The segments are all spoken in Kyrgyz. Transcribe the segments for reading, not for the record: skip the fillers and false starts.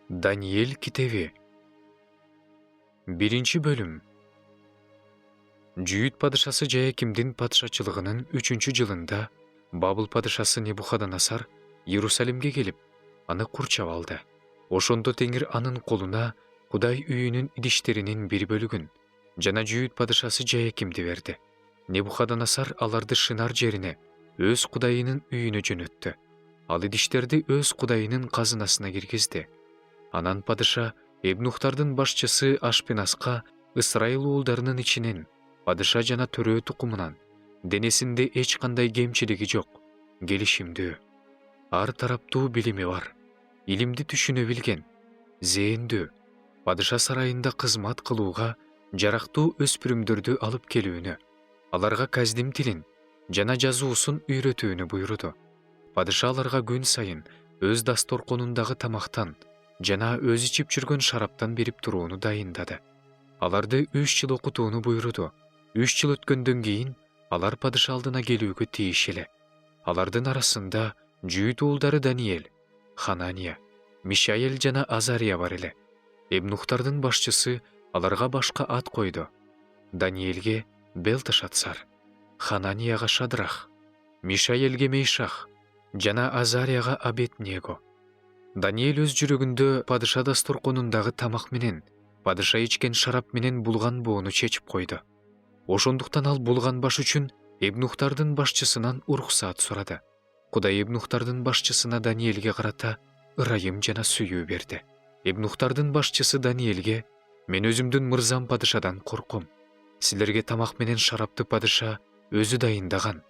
Даниэль китеби. Биринчи бөлүм. Жүйүт падышасы Жаякимдин падышачылыгынын 3-жылында Бабыл падышасы Небухадоносор Иерусалимге келип, аны курчап алды. Ошондо Теңир анын колуна Кудай үйүнүн идиштеринин бир бөлүгүн жана Жүйүт падышасы Жаякимди берди. Небухадоносор аларды Шынар жерине, өз кудайынын үйүнө жөнөттү. Ал идиштерди өз кудайынын казынасына киргизди. Анан падыша Эбнухтардын башчысы Ашпенаска Ысрайыл уулдарынын ичинен падыша жана төрөө тукумунан денесинде эч кандай кемчилиги жок, келишимдүү, ар тараптуу билими бар, илимди түшүнө билген, зээндүү, падыша сарайында кызмат кылууга жарактуу өспүрүмдөрдү алып келүүнү, аларга каздим тилин жана жазуусун үйрөтүүнү буйруду. Падыша аларга күн сайын өз дасторконундагы тамактан жана өз ичип жүргөн шараптан берип турууну дайындады. Аларды 3 жыл окутууну буйруду. 3 жыл өткөндөн кийин алар падыша алдына келүүгө тийишеле. Алардын арасында Жүйүт уулдары Даниэль, Ханания, Мишаэль жана Азария бар эле. Эбнухтардын башчысы аларга башка ат койду. Даниэльге Белтешацар, Хананияга Шадрах, Мишаэльге Мейшах жана Азарияга Абеднего. Даниэль өз жүрөгүндө падыша дасторконундагы тамак менен, падыша ичкен шарап менен булган боону чечип койду. Ошондуктан ал булган баш үчүн Эбнухтардын башчысынан уруксаат сурады. Кудай Эбнухтардын башчысына Даниэльге карата ырайым жана сүйүү берди. Эбнухтардын башчысы Даниэльге: «Мен өзүмдүн мырзам падышадан корком. Силерге тамак менен шарапты падыша өзү дайындаган.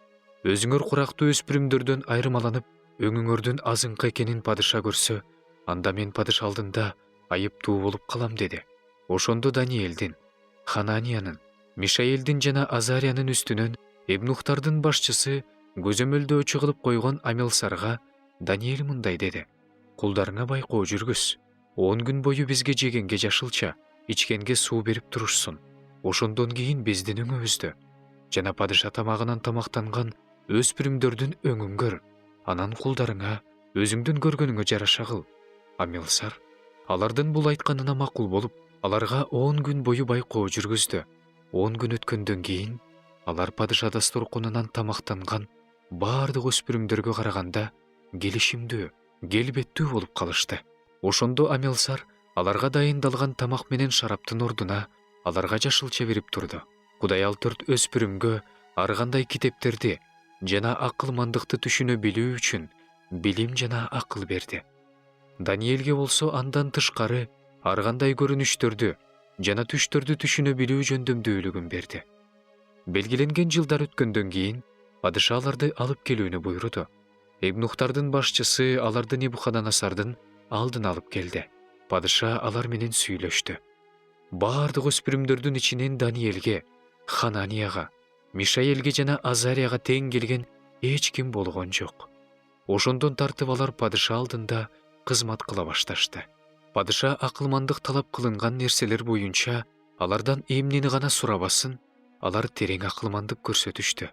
Өзүңөр курактуу өспүрүмдөрдөн айырмаланып, өңүңөрдүн азыңкы экенин падыша көрсө, анда мен падыша алдында айыптуу болуп калам» деди. Ошондо Даниэльдин, Хананиянын, Мишаэлдин жана Азариянын үстүнөн Эбнухтардын башчысы көзөмөлдөөчү кылып койгон Амелсарга Даниэль мындай деди: «Кулдарыңа байкоо жүргүз. 10 күн бою бизге жегенге жашылча, ичкенге суу берип турушсун. Ошондон кийин биздин өңүбүздө жана падыша тамагынан тамактанган өспүрүмдөрдүн өңүн көр. Анан кулдарыңа өзүңдүн көргөнүңө жараша кыл». Амелсар алардын бул айтканына макул болуп, аларга 10 күн бою байкоо жүргүздү. 10 күн өткөндөн кийин алар падыша дасторконунан тамактанган баардык өспүрүмдөргө караганда келишимдүү, келбеттүү болуп калышты. Ошондо Амелсар аларга дайындалган тамак менен шараптын ордуна аларга жашылча берип турду. Кудай ал 4 өспүрүмгө ар кандай китептерди жана акылмандыкты түшүнө билүү үчүн билим жана акыл берди. Даниэльге болсо андан тышкары ар кандай көрүнүштөрдү жана түштөрдү түшүнө билүү жөндөмдүүлүгүн берди. Белгиленген жылдар өткөндөн кийин падыша аларды алып келүүнү буйруду. Эбнухтардын башчысы аларды Небухадоносордун алдына алып келди. Падыша алар менен сүйлөштү. Баардык өспүрүмдөрдүн ичинен Даниэльге, Хананияга, Мишаэльге жана Азарияга тең келген эч ким болгон жок. Ошондон тартып алар падыша алдында кызмат кыла башташты. Падыша акылмандык талап кылынган нерселер боюнча алардан эмнени гана сурабасын, алар терең акылмандык көрсөтүштү.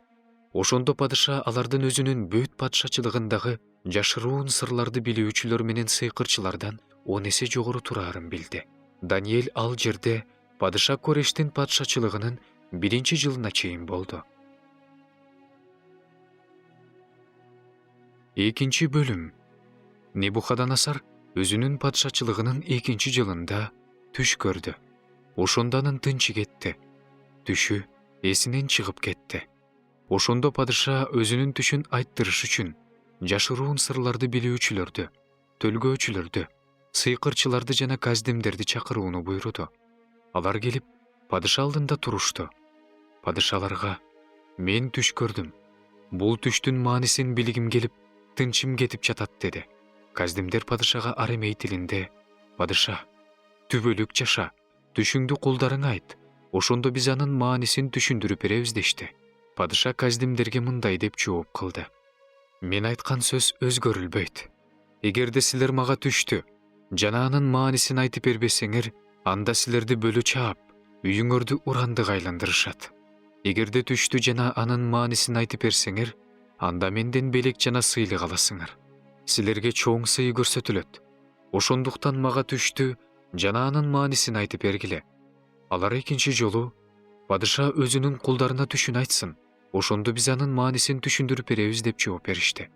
Ошондо падыша алардын өзүнүн бүт падышачылыгындагы жашыруун сырларды билүүчүлөр менен сыйкырчылардан 10 эсе жогору тураарын билди. Даниэль ал жерде падыша Корештин падышачылыгынын 1 жылына чейин болду. 2 бөлүм. Небухадоносор өзүнүн падышачылыгынын 2 жылында түш көрдү. Ошондо анын тынчы кетти. Түшү эсинен чыгып кетти. Ошондо падыша өзүнүн түшүн айттырыш үчүн жашыруун сырларды билүүчүлөрдү, төлгөөчүлөрдү, сыйкырчыларды жана каздимдерди чакырууну буйруду. Алар келип падыша алдында турушту. Падыша аларга: «Мен түш көрдүм. Бул түштүн маанисин билгим келип, тынчым кетип жатат» деди. Каздимдер падышага арамей тилинде: «Падыша, түбөлүк жаша, түшүңдү кулдарыңа айт, ошондо биз анын маанисин түшүндүрүп беребиз» дешти. Падыша каздимдерге мындай деп жооп кылды: «Мен айткан сөз өзгөрүлбөйт. Эгерде силер мага түштү жана анын маанисин айтып бербесеңер, анда силерди бөлө чаап, үйүңөрдү урандык айландырышат. Эгерде түштү жана анын маанисин айтып берсеңер, анда менден белек жана сыйлык аласыңар. Силерге чоң сый көрсөтүлөт. Ошондуктан мага түштү жана анын маанисин айтып бергиле. Алар экинчи жолу падыша өзүнүн кулдарына түшүн айтсын. Ошондо биз анын маанисин түшүндүрүп беребиз деп жооп беришти.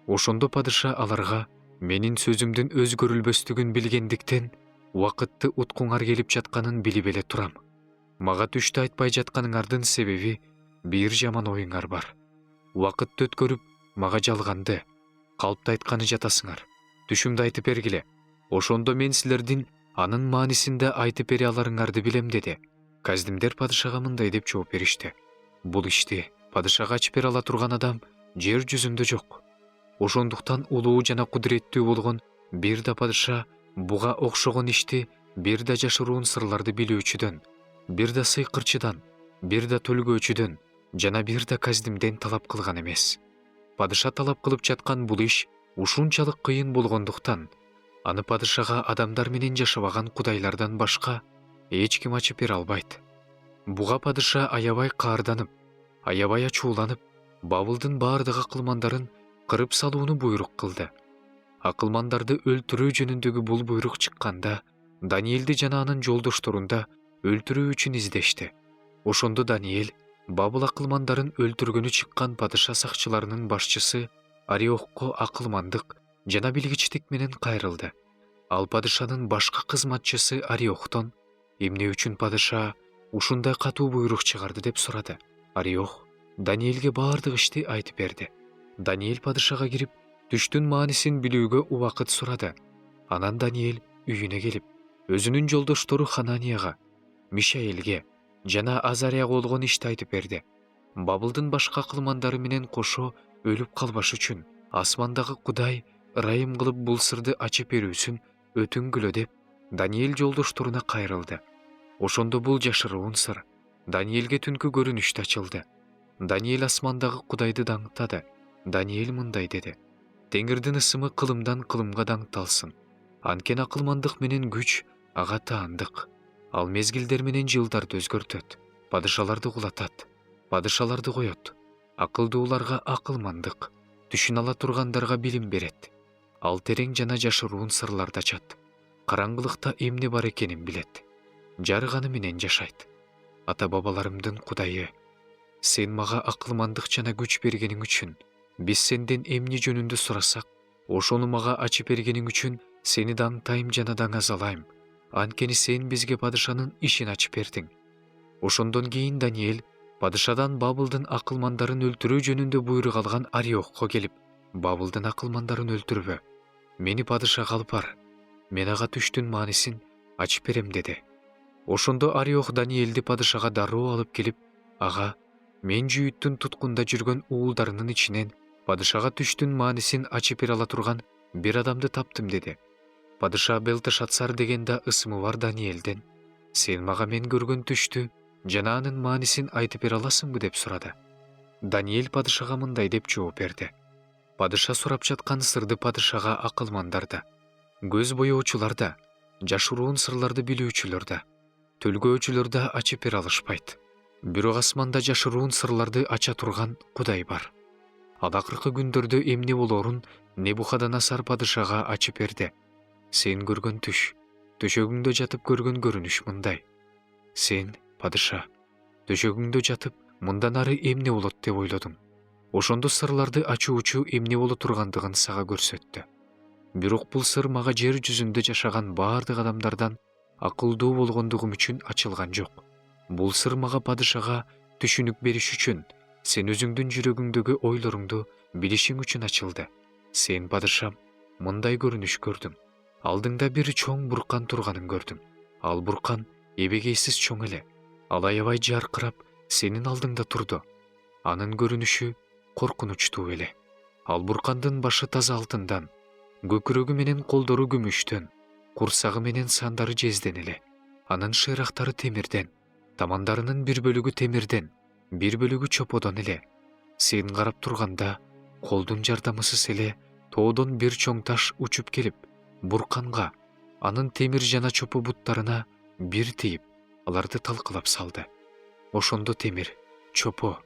Ошондо падыша аларга менин сөзүмдүн өзгөрүлбөстүгүн билгендиктен убакытты уткуңар келип жатканын билип эле турам. Мага түштү айтпай жатканыңардын себеби бир жаман оюңар бар. Убакытты өткөрүп мага жалганды, калпты айтканы жатасыңар. Түшүмдү айтып бергиле. Ошондо мен силердин анын маанисинде айтып бере аларыңарды билем деди. Каздимдер падышага мындай деп жооп беришти. Бул ишти падышага ачып бере ала турган адам жер жүзүндө жок. Ошондуктан улуу жана кудуреттүү болгон бир да падыша буга окшогон ишти бир да жашыруун сырларды билүүчүдөн, бир да сыйкырчыдан, бир да төлгөөчүдөн жана бир да каздимден талап кылган эмес. Падыша талап кылып жаткан бул иш ушунчалык кыйын болгондуктан аны падышага адамдар менен жашабаган кудайлардан башка эч ким ачып бере албайт. Буга падыша аябай каарданып, аябай ачууланып, Бабылдын баардык акылмандарын кырып салууну буйрук кылды. Акылмандарды өлтүрүү жөнүндөгү бул буйрук чыкканда, Даниэлди жана анын жолдошторун да өлтүрүү үчүн издешти. Ошондо Даниэль Бабыл акылмандарын өлтүргөнү чыккан падыша сакчыларынын башчысы Ариохко акылмандык жана билгичтик менен кайрылды. Ал падышанын башка кызматчысы Ариохтон эмне үчүн падыша ушундай катуу буйрук чыгарды деп сурады. Ариох Даниэлге баардык ишти айтып берди. Даниэль падышага кирип, түштүн маанисин билүүгө убакыт сурады. Анан Даниэль үйүнө келип, өзүнүн жолдоштору Хананияга, Мишаэлге жана Азарияга болгон ишти айтып берди. Бабылдын башка акылмандары менен кошо өлүп калбаш үчүн асмандагы Кудай ырайым кылып бул сырды ачып берүүсүн өтүнгүлө деп Даниэль жолдошторуна кайрылды. Ошондо бул жашыруун сыр Даниэлге түнкү көрүнүштө ачылды. Даниэль асмандагы Кудайды даңктады. Даниэль мындай деди: Теңирдин ысымы кылымдан кылымга даңкталсын. Анткени акылмандык менен күч ага таандык. Ал мезгилдер менен жылдарды өзгөртөт, падышаларды кулатат, падышаларды коет. Акылдууларга акылмандык, түшүн ала тургандарга билим берет. Ал терең жана жашыруун сырларды ачат. Караңгылыкта эмне бар экенин билет. Жарыганы менен жашайт. Ата бабаларымдын Кудайы, сен мага акылмандык жана күч бергениң үчүн, биз сенден эмне жөнүндө сурасак, ошону мага ачып бергениң үчүн сени даңтайм жана даңазалайм. Анткени сен бизге падышанын ишин ачып бердиң. Ошондон кийин Даниэль падышадан Бабылдын акылмандарын өлтүрүү жөнүндө буйрук алган Ариохко келип, Бабылдын акылмандарын өлтүрбө. Мени падышага алып бар. Мен ага түштүн маанисин ачып берем деди. Ошондо Ариох Даниэлди падышага дароо алып келип, ага мен жүйүттүн туткунда жүргөн уулдарынын ичинен падышага түштүн маанисин ачып бере ала турган бир адамды таптым деди. Падыша Белтешатсар деген да ысымы бар Даниэлден: сен мага мен көргөн түштү жана анын маанисин айтып бере аласыңбы деп сурады. Даниэль падышага мындай деп жооп берди. Падыша сурап жаткан сырды падышага акылмандар да, көз боёочулар да, жашыруун сырларды билүүчүлөр да, төлгөөчүлөр да ачып бере алышпайт. Бирок асманда жашыруун сырларды ача турган Кудай бар. Ал акыркы күндөрдө эмне болоорун Небухаднецар падышага ачып берди. Сен көргөн түш, төшөгүңдө жатып көргөн көрүнүш мындай. Сен, падыша, төшөгүңдө жатып мындан ары эмне болот деп ойлодуң. Ошондо сырларды ачуучу эмне боло тургандыгын сага көрсөттү. Бирок бул сыр мага жер жүзүндө жашаган баардык адамдардан акылдуу болгондугум үчүн ачылган жок. Бул сыр мага падышага түшүнүк бериш үчүн, сен өзүңдүн жүрөгүңдөгү ойлоруңду билишиң үчүн ачылды. Сен, падышам, мындай көрүнүш көрдүң. Алдыңда бир чоң буркан турганын көрдүм. Ал буркан эбегейсиз чоң эле. Ал аябай жаркырап сенин алдыңда турду. Анын көрүнүшү коркунучтуу эле. Ал буркандын башы таза алтындан, көкүрөгү менен колдору күмүштөн, курсагы менен сандары жезден эле. Анын шыйрактары темирден, тамандарынын бир бөлүгү темирден, бир бөлүгү чоподон эле. Сен карап турганда, колдун жардамысыз эле тоодон бир чоң таш учуп келип, бурканга, анын темир жана чопо буттарына бир тийип, аларды талкалап салды. Ошондо темир, чопо,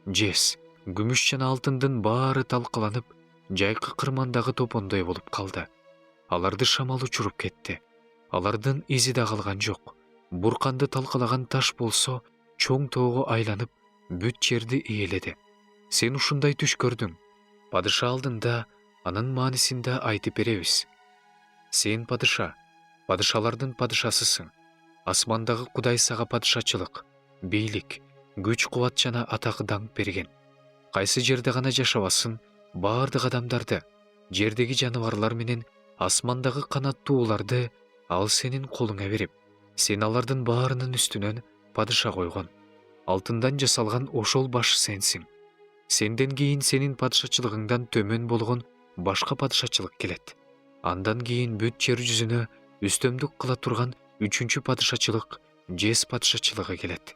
жез, күмүш жана алтындын баары талкаланып, жайкы кырмандагы топондой болуп калды. Аларды шамал учуруп кетти. Алардын изи да калган жок. Бурканды талкалаган таш болсо чоң тоого айланып, бүт жерди ээледи. Сен ушундай түш көрдүң. Падыша алдында анын маанисин да айтып беребиз. Сен падыша, падышалардын падышасысың. Асмандагы Кудай сага падышачылык, бийлик, күч кубат жана атак даңк берген. Кайсы жерде гана жашабасын, баардык адамдарды, жердеги жаныбарлар менен асмандагы канаттууларды ал сенин колуңа берип, сен алардын баарынын үстүнөн падыша койгон. Алтындан жасалган ошол баш сенсиң. Сенден кийин сенин падышачылыгыңдан төмөн болгон башка падышачылык келет. Андан кийин бүт жер жүзүнө үстөмдүк кыла турган үчүнчү падышачылык, жез падышачылыгы келет.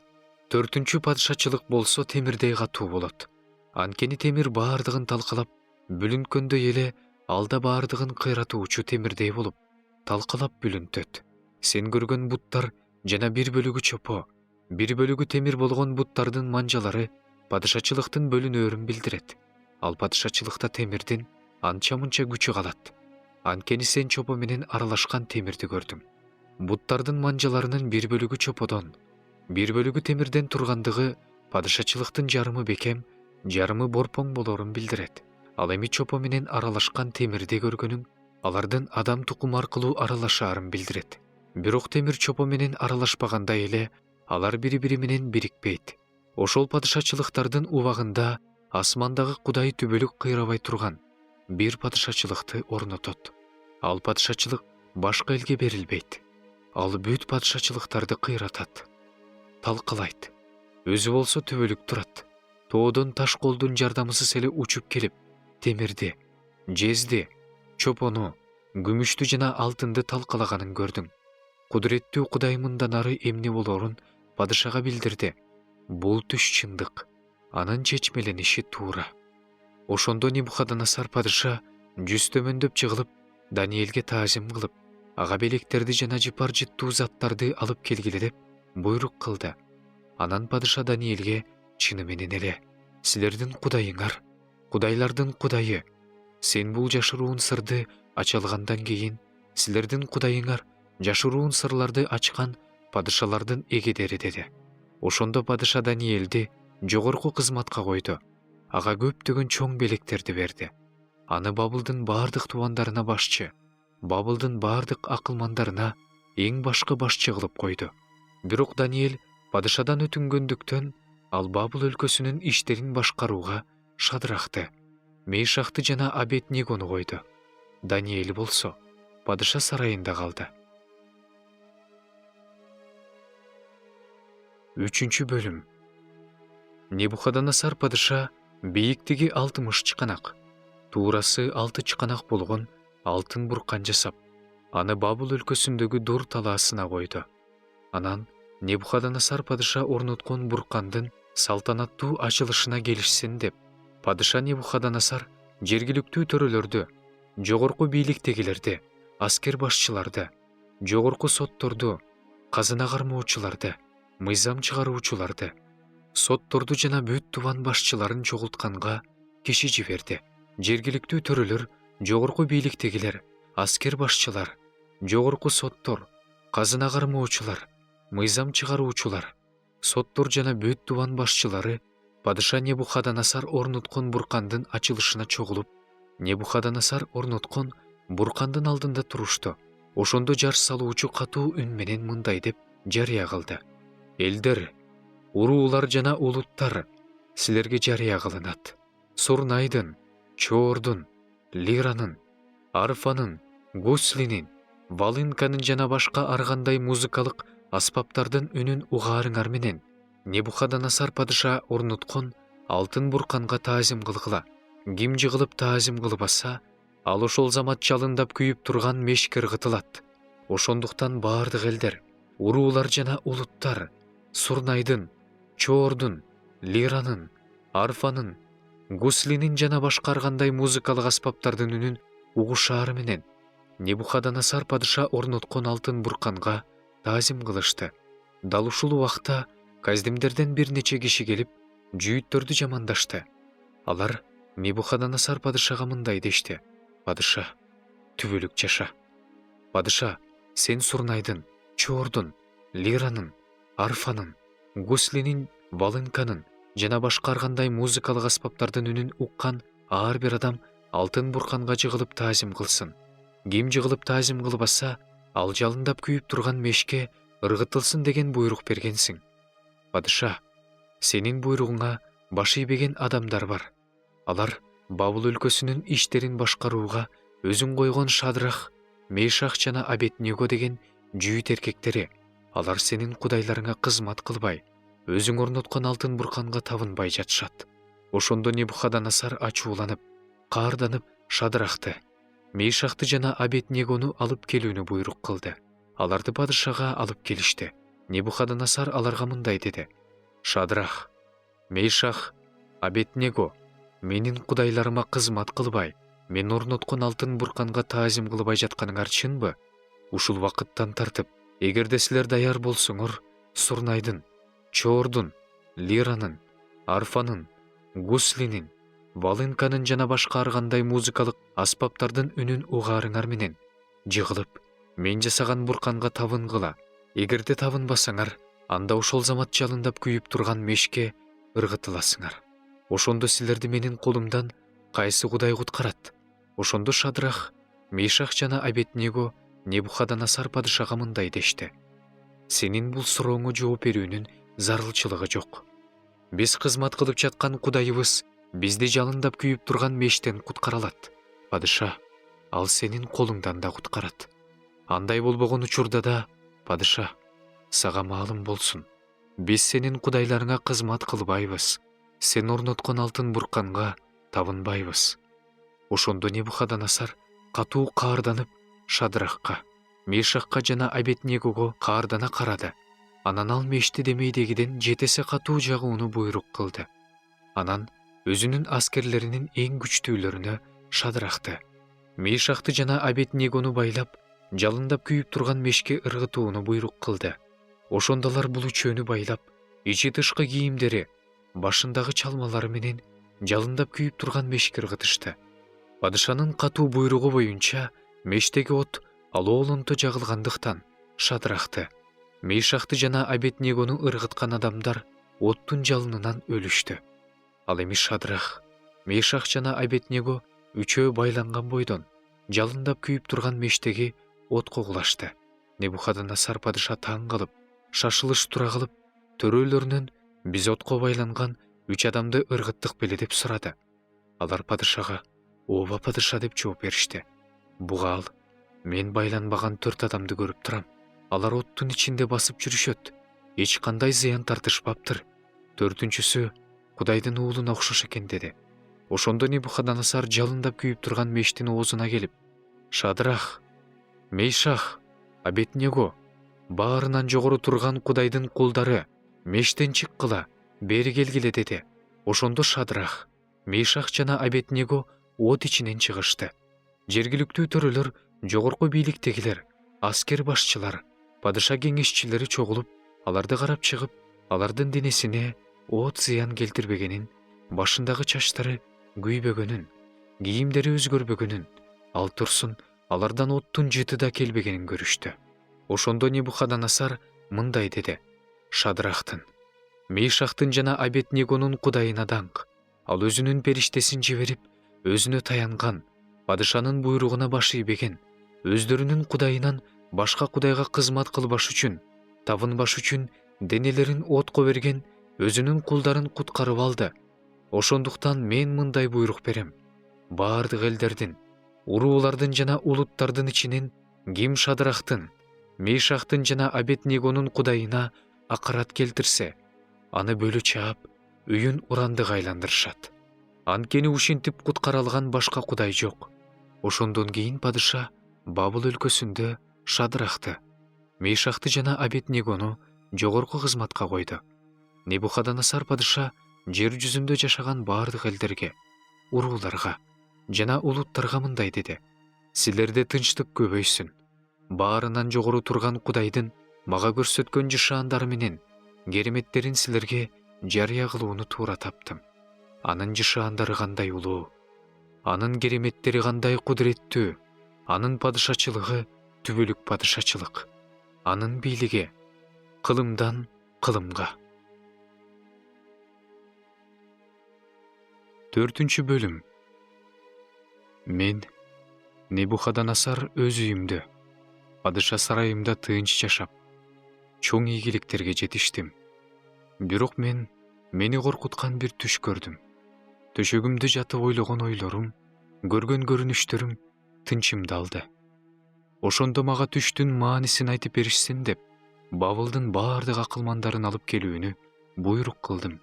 Төртүнчү падышачылык болсо темирдей катуу болот. Анткени темир баардыгын талкалап, бүлүнткөндөй эле ал да баардыгын кыйратуучу темирдей болуп, талкалап бүлүнтөт. Сен көргөн буттар жана бир бөлүгү чопо, бир бөлүгү темир болгон буттардын манжалары падышачылыктын бөлүнөөрүн билдирет. Ал падышачылыкта темирдин анча-мынча күчү калат. Анткени сен чопо менен аралашкан темирди көрдүң. Буттардын манжаларынын бир бөлүгү чоподон, бир бөлүгү темирден тургандыгы падышачылыктын жарымы бекем, жарымы борпоң болоорун билдирет. Ал эми чопо менен аралашкан темирди көргөнүң алардын адам тукуму аркылуу аралашаарын билдирет. Бирок темир чопо менен аралашпагандай эле алар бири-бири менен бирикпейт. Ошол падышачылыктардын убагында асмандагы Кудай түбөлүк кыйрабай турган бир падышачылыкты орнотот. Ал падышачылык башка элге берилбейт. Ал бүт падышачылыктарды кыйратат, талкалайт. Өзү болсо түбөлүк турат. Тоодон таш колдун жардамысыз эле учуп келип, темирди, жезди, чопону, күмүштү жана алтынды талкалаганын көрдүң. Кудуреттүү Кудай мындан ары эмне болоорун падышага билдирди. Бул түш чындык, анын чечмелениши туура. Ошондо Небухаднецар падыша жүз төмөндөп жыгылып, Даниэлге таазим кылып, ага белектерди жана жыпар жыттуу заттарды алып келгиле деп буйрук кылды. Анан падыша Даниэлге чыны менен эле: "Силердин Кудайыңар, Кудайлардын Кудайы, сен бул жашыруун сырды ачалгандан кийин, силердин Кудайыңар жашыруун сырларды ачкан падышалардын эгедери" деди. Ошондо падыша Даниэлди жогорку кызматка койду. Ага көптөгөн чоң белектерди берди. Аны Бабылдын баардык тубандарына башчы, Бабылдын баардык акылмандарына эң башкы башчы кылып койду. Бирок Даниэль падышадан өтүнгөндүктөн ал Бабыл өлкөсүнүн иштерин башкарууга Шадрахты, Мейшахты жана Абед-Негону койду. Даниэль болсо падыша сарайында калды. 3-бөлүм. Небухаднецар падыша бийиктиги 60 чыканак, туурасы 6 чыканак болгон алтын буркан жасап, аны Бабыл өлкөсүндөгү Дур талаасына койду. Анан Небухаднецар падыша орноткон буркандын салтанаттуу ачылышына келишсин деп, падыша Небухаднецар жергиликтүү төрөлөрдү, жогорку бийликтегилерди, аскер башчыларды, жогорку сотторду, казына кармоочуларды, мыйзам чыгаруучуларды, сотторду жана бүт тубан башчыларын чогултканга киши жиберди. Жергиликтүү төрөлөр, жогорку бийликтегилер, аскер башчылар, жогорку соттор, казына кармоочулар, мыйзам чыгаруучулар, соттор жана бүт тубан башчылары падыша Небухаднецар орноткон буркандын ачылышына чогулуп, Небухаднецар орноткон буркандын алдында турушту. Ошондо жар салуучу катуу үн менен мындай деп жарыя кылды: "Элдер, уруулар жана улуттар, силерге жарыя кылынат. Сурнайдын, Чоордун, Лиранын, Арфанын, Гуслинин, Волынканын жана башка ар кандай музыкалык аспаптардын үнүн угаарыңар менен Небухаднецар падыша орноткон алтын бурканга таазим кылгыла. Ким жыгылып таазим кылбаса, ал ошол замат жалындап күйүп турган мешкер ыргытылат. Ошондуктан баардык элдер, уруулар жана улуттар, Сурнайдын, Чоордун, Лиранын, Арфанын, Гуслинин жана башка ар кандай музыкалык аспаптардын үнүн угушаары менен Небухаднецар падыша орноткон алтын бурканга таазим кылышты. Дал ушул убакта каздимдерден бир нече киши келип, жүйүттөрдү жамандашты. Алар Небухаднецар падышага мындай дешти: "Падыша, түбөлүк жаша. Падыша, сен Сурнайдын, Чордун, Лиранын, арфанын, гуслинин, волынканын жана башка ар кандай музыкалык аспаптардын үнүн уккан ар бир адам алтын бурканга жыгылып таазим кылсын. Ким жыгылып таазим кылбаса, ал жалындап күйүп турган мешке ыргытылсын деген буйрук бергенсиң. Падыша, сенин буйругуңа баш ийбеген адамдар бар. Алар Бабыл өлкөсүнүн иштерин башкарууга өзүң койгон Шадрах, Мейшах жана Абеднего деген жүйүт эркектери. Алар сенин кудайларыңа кызмат кылбай, өзүң орноткон алтын бурканга табынбай жатышат. Ошондо Небухадоносор ачууланып, каарданып Шадрахты, Мейшахты жана Абеднегону алып келүүнү буйрук кылды. Аларды падышага алып келишти. Небухадоносор аларга мындай деди: Шадрах, Мейшах, Абеднего, менин кудайларыма кызмат кылбай, мен орноткон алтын бурканга таазим кылбай жатканыңар чынбы? Ушул вакыттан тартып, эгерде силер даяр болсоңор, Сурнайдын, Чордун, Лиранын, арфанын, гуслинин, волынканын жана башка ар кандай музыкалык аспаптардын үнүн угаарыңар менен жыгылып, мен жасаган бурканга табынгыла. Эгерде табынбасаңар, анда ошол замат жалындап күйүп турган мешке ыргытыласыңар. Ошондо силерди менин колумдан кайсы кудай куткарат? Ошондо Шадрах, Мейшах жана Абеднего Небухадоносор падышага мындай дешти: Сенин бул сурооңо жооп берүүнүн зарылчылыгы жок. Биз кызмат кылып жаткан кудайыбыз бизди жалындап күйүп турган мештен куткара алат. Падыша, ал сенин колуңдан да куткарат. Андай болбогон учурда да, падыша, сага маалым болсун, биз сенин кудайларыңа кызмат кылбайбыз, сен орноткон алтын бурканга табынбайбыз. Ошондо Небухадоносор катуу каарданып Шадрахка, Мейшахка жана Абеднегого каардана карады. Анан ал мешти демейдегиден 7 эсе катуу жагууну буйрук кылды. Анан өзүнүн аскерлеринин эң күчтүүлөрүнө Шадрахты, Мейшахты жана Абеднегону байлап, жалындап күйүп турган мешке ыргытууну буйрук кылды. Ошондолар бул үчөөнү байлап, ичи тышкы кийимдери, башындагы чалмалары менен жалындап күйүп турган мешке ыргытышты. Падышанын катуу буйругу боюнча мештеги от алоолонто жагылгандыктан Шадрахты, Мейшахты жана Абеднегону ыргыткан адамдар оттун жалынынан өлүштү. Ал эми Шадрах, Мейшах жана Абеднего үчөө байланган бойдон жалындап күйүп турган мештеги отко кулашты. Небухадоносор падыша таң калып, шашылыш тура кылып, төрөлөрүнөн биз отко байланган 3 адамды ыргыттык беле деп сурады. Алар падышага ооба падыша деп жооп беришти. Буга ал: мен байланбаган 4 адамды көрүп турам. Алар оттун ичинде басып жүрүшөт. Эч кандай зыян тартышпаптыр. 4-түнчүсү Кудайдын уулуна окшош экен деди. Ошондо Небухадоносор жалындап күйүп турган мештин оозуна келип: Шадрах, Мейшах, Абеднего, баарынан жогору турган Кудайдын кулдары, мештен чыккыла, бери келгиле деди. Ошондо Шадрах, Мейшах жана Абеднего от ичинен чыгышты. Жергиликтүү төрөлөр, жогорку бийликтегилер, аскер башчылар, падыша кеңешчилери чогулуп, аларды карап чыгып, алардын денесине от зыян келтирбегенин, башындагы чачтары күйбөгөнүн, кийимдери өзгөрбөгөнүн, ал турсун алардан оттун жыты да келбегенин көрүштү. Ошондо Небухадоносор мындай деди: Шадрахтын, Мейшахтын жана Абеднегонун кудайына даңк. Ал өзүнүн периштесин жиберип, өзүнө таянган, падышанын буйругуна баш ийбеген, өздөрүнүн кудайынан башка кудайга кызмат кылбаш үчүн, табынбаш үчүн денелерин отко берген өзүнүн кулдарын куткарып алды. Ошондуктан мен мындай буйрук берем: баардык элдердин, уруулардын жана улуттардын ичинен ким Шадрахтын, Мейшахтын жана Абеднегонун кудайына акырат келтирсе, аны бөлө чаап, үйүн урандык айландырышат. Анткени ушинтип куткара алган башка кудай жок. Ошондон кийин падыша Бабыл өлкөсүндө Шадрахты, Мейшахты жана Абеднегону жогорку кызматка койду. Небухадоносор падыша жер жүзүндө жашаган баардык элдерге, урууларга жана улуттарга мындай деди: силерде тынчтык көбөйсүн. Баарынан жогору турган Кудайдын мага көрсөткөн жышаандары менен кереметтерин силерге жарыя кылууну туура таптым. Анын жышаандары кандай улуу, анын кереметтери кандай кудуреттүү, анын падышачылыгы түбөлүк падышачылык, анын бийлиги кылымдан кылымга. 4-бөлүм. Мен Небухадоносор өз үйүмдө, падыша сарайымда тынч жашап, чоң ийгиликтерге жетиштим. Бирок мени коркуткан бир түш көрдүм. Төшөгүмдө жатып ойлогон ойлорум, көргөн көрүнүштөрүм тынчымды алды. Ошондо мага түштүн маанисин айтып беришсин деп, Бабылдын баардык акылмандарын алып келүүнү буйрук кылдым.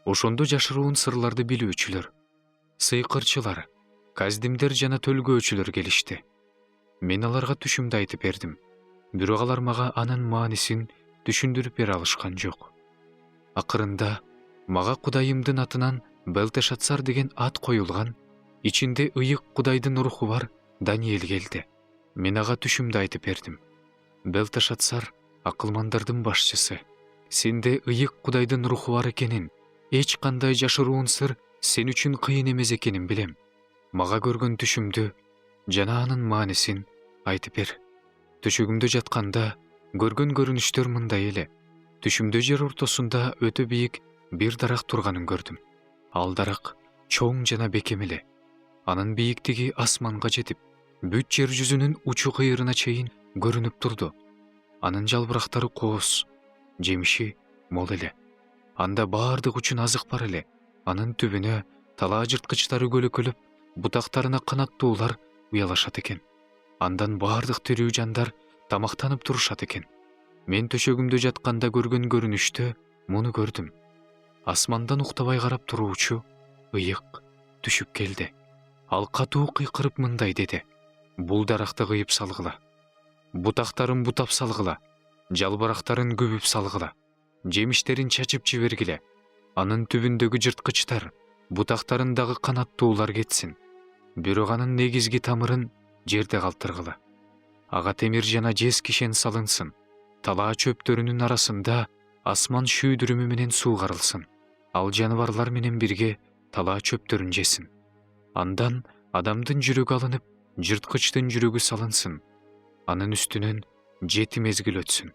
Ошондо жашыруун сырларды билүүчүлөр, сыйкырчылар, каздимдер жана төлгөөчүлөр келишти. Мен аларга түшүмдү айтып бердим. Бирок алар мага анын маанисин түшүндүрүп бере алышкан жок. Акырында мага Кудайымдын атынан Белтешатсар деген ат коюлган, ичинде ыйык Кудайдын руху бар Даниэль келди. Мен ага түшүмдү айтып бердим. Белтешатсар акылмандардын башчысы, сенде ыйык Кудайдын руху бар экенин, эч кандай жашыруун сыр сен үчүн кыйын эмес экенин билем. Мага көргөн түшүмдү жана анын маанисин айтып бер. Төшөгүмдө жатканда көргөн көрүнүштөр мындай эле. Түшүмдө жер ортосунда өтө бийик бир дарак турганын көрдүм. Ал дарак чоң жана бекем эле. Анын бийиктиги асманга жетип, бүт жер жүзүнүн учу кыйырына чейин көрүнүп турду. Анын жалбырактары кооз, жемиши мол эле. Анда баардык үчүн азык бар эле. Анын түбүнө талаа жырткычтары көлөкөлөп, бутактарына канаттуулар уялашат экен. Андан баардык тирүү жандар тамактанып турушат экен. Мен төшөгүмдө жатканда көргөн көрүнүштө муну көрдүм. Асмандан уктабай карап туруучу ыйык түшүп келди. Ал катуу кыйкырып мындай деди: бул даракты кыйып салгыла, бутактарын бутап салгыла, жалбырактарын күбүп салгыла, жемиштерин чачып жибергиле. Анын түбүндөгү жырткычтар, бутактарындагы канаттуулар кетсин. Бирок анын негизги тамырын жерде калтыргыла. Ага темир жана жез кишен салынсын. Талаа чөптөрүнүн арасында асман шүйдүрүмү менен суугарылсын. Ал жаныбарлар менен бирге талаа чөптөрүн жесин. Андан адамдын жүрөгү алынып, жырткычтын жүрөгү салынсын. Анын үстүнөн 7 мезгил өтсүн.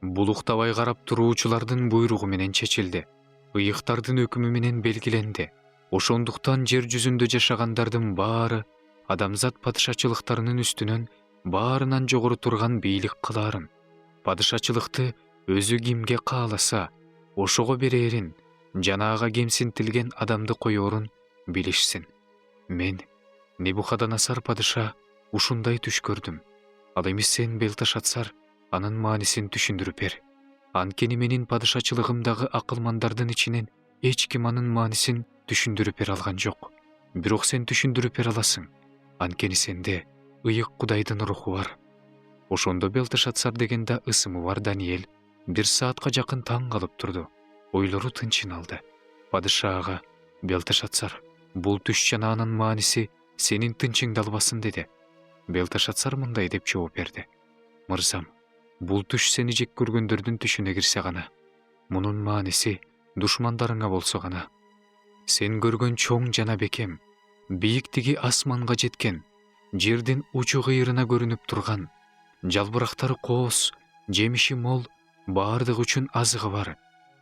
Бул уктабай карап туруучулардын буйругу менен чечилди. Ыйыктардын өкүмү менен белгиленди. Ошондуктан жер жүзүндө жашагандардын баары адамзат падышачылыктарынын үстүнөн баарынан жогору турган бийлик кылаарын, падышачылыкты өзү кимге кааласа ошого берээрин жана ага кемсинтилген адамды коёрун билишсин. Мен Небухадоносор падыша ушундай түш көрдүм. Ал эми сен, Белтешатсар, анын маанисин түшүндүрүп бер. Анткени менин падышачылыгымдагы акылмандардын ичинен эч ким анын маанисин түшүндүрүп бере алган жок. Бирок сен түшүндүрүп бере аласың. Анткени сенде ыйык Кудайдын руху бар. Ошондо Белтешатсар деген да ысымы бар Даниэль 1 саатка жакын таң калып турду. Ойлору тынчын алды. Падыша ага: Белтешатсар, бул түш жана анын мааниси сенин тынчыңды албасын деди. Белтешатсар мындай деп жооп берди: мырзам, бул түш сени жек көргөндөрдүн түшүнө кирсе гана. Мунун мааниси душмандарыңа болсо гана. Сен көргөн чоң жана бекем, бийиктиги асманга жеткен, жердин учу кыйырына көрүнүп турган, жалбырактары кооз, жемиши мол, баардык үчүн азыгы бар,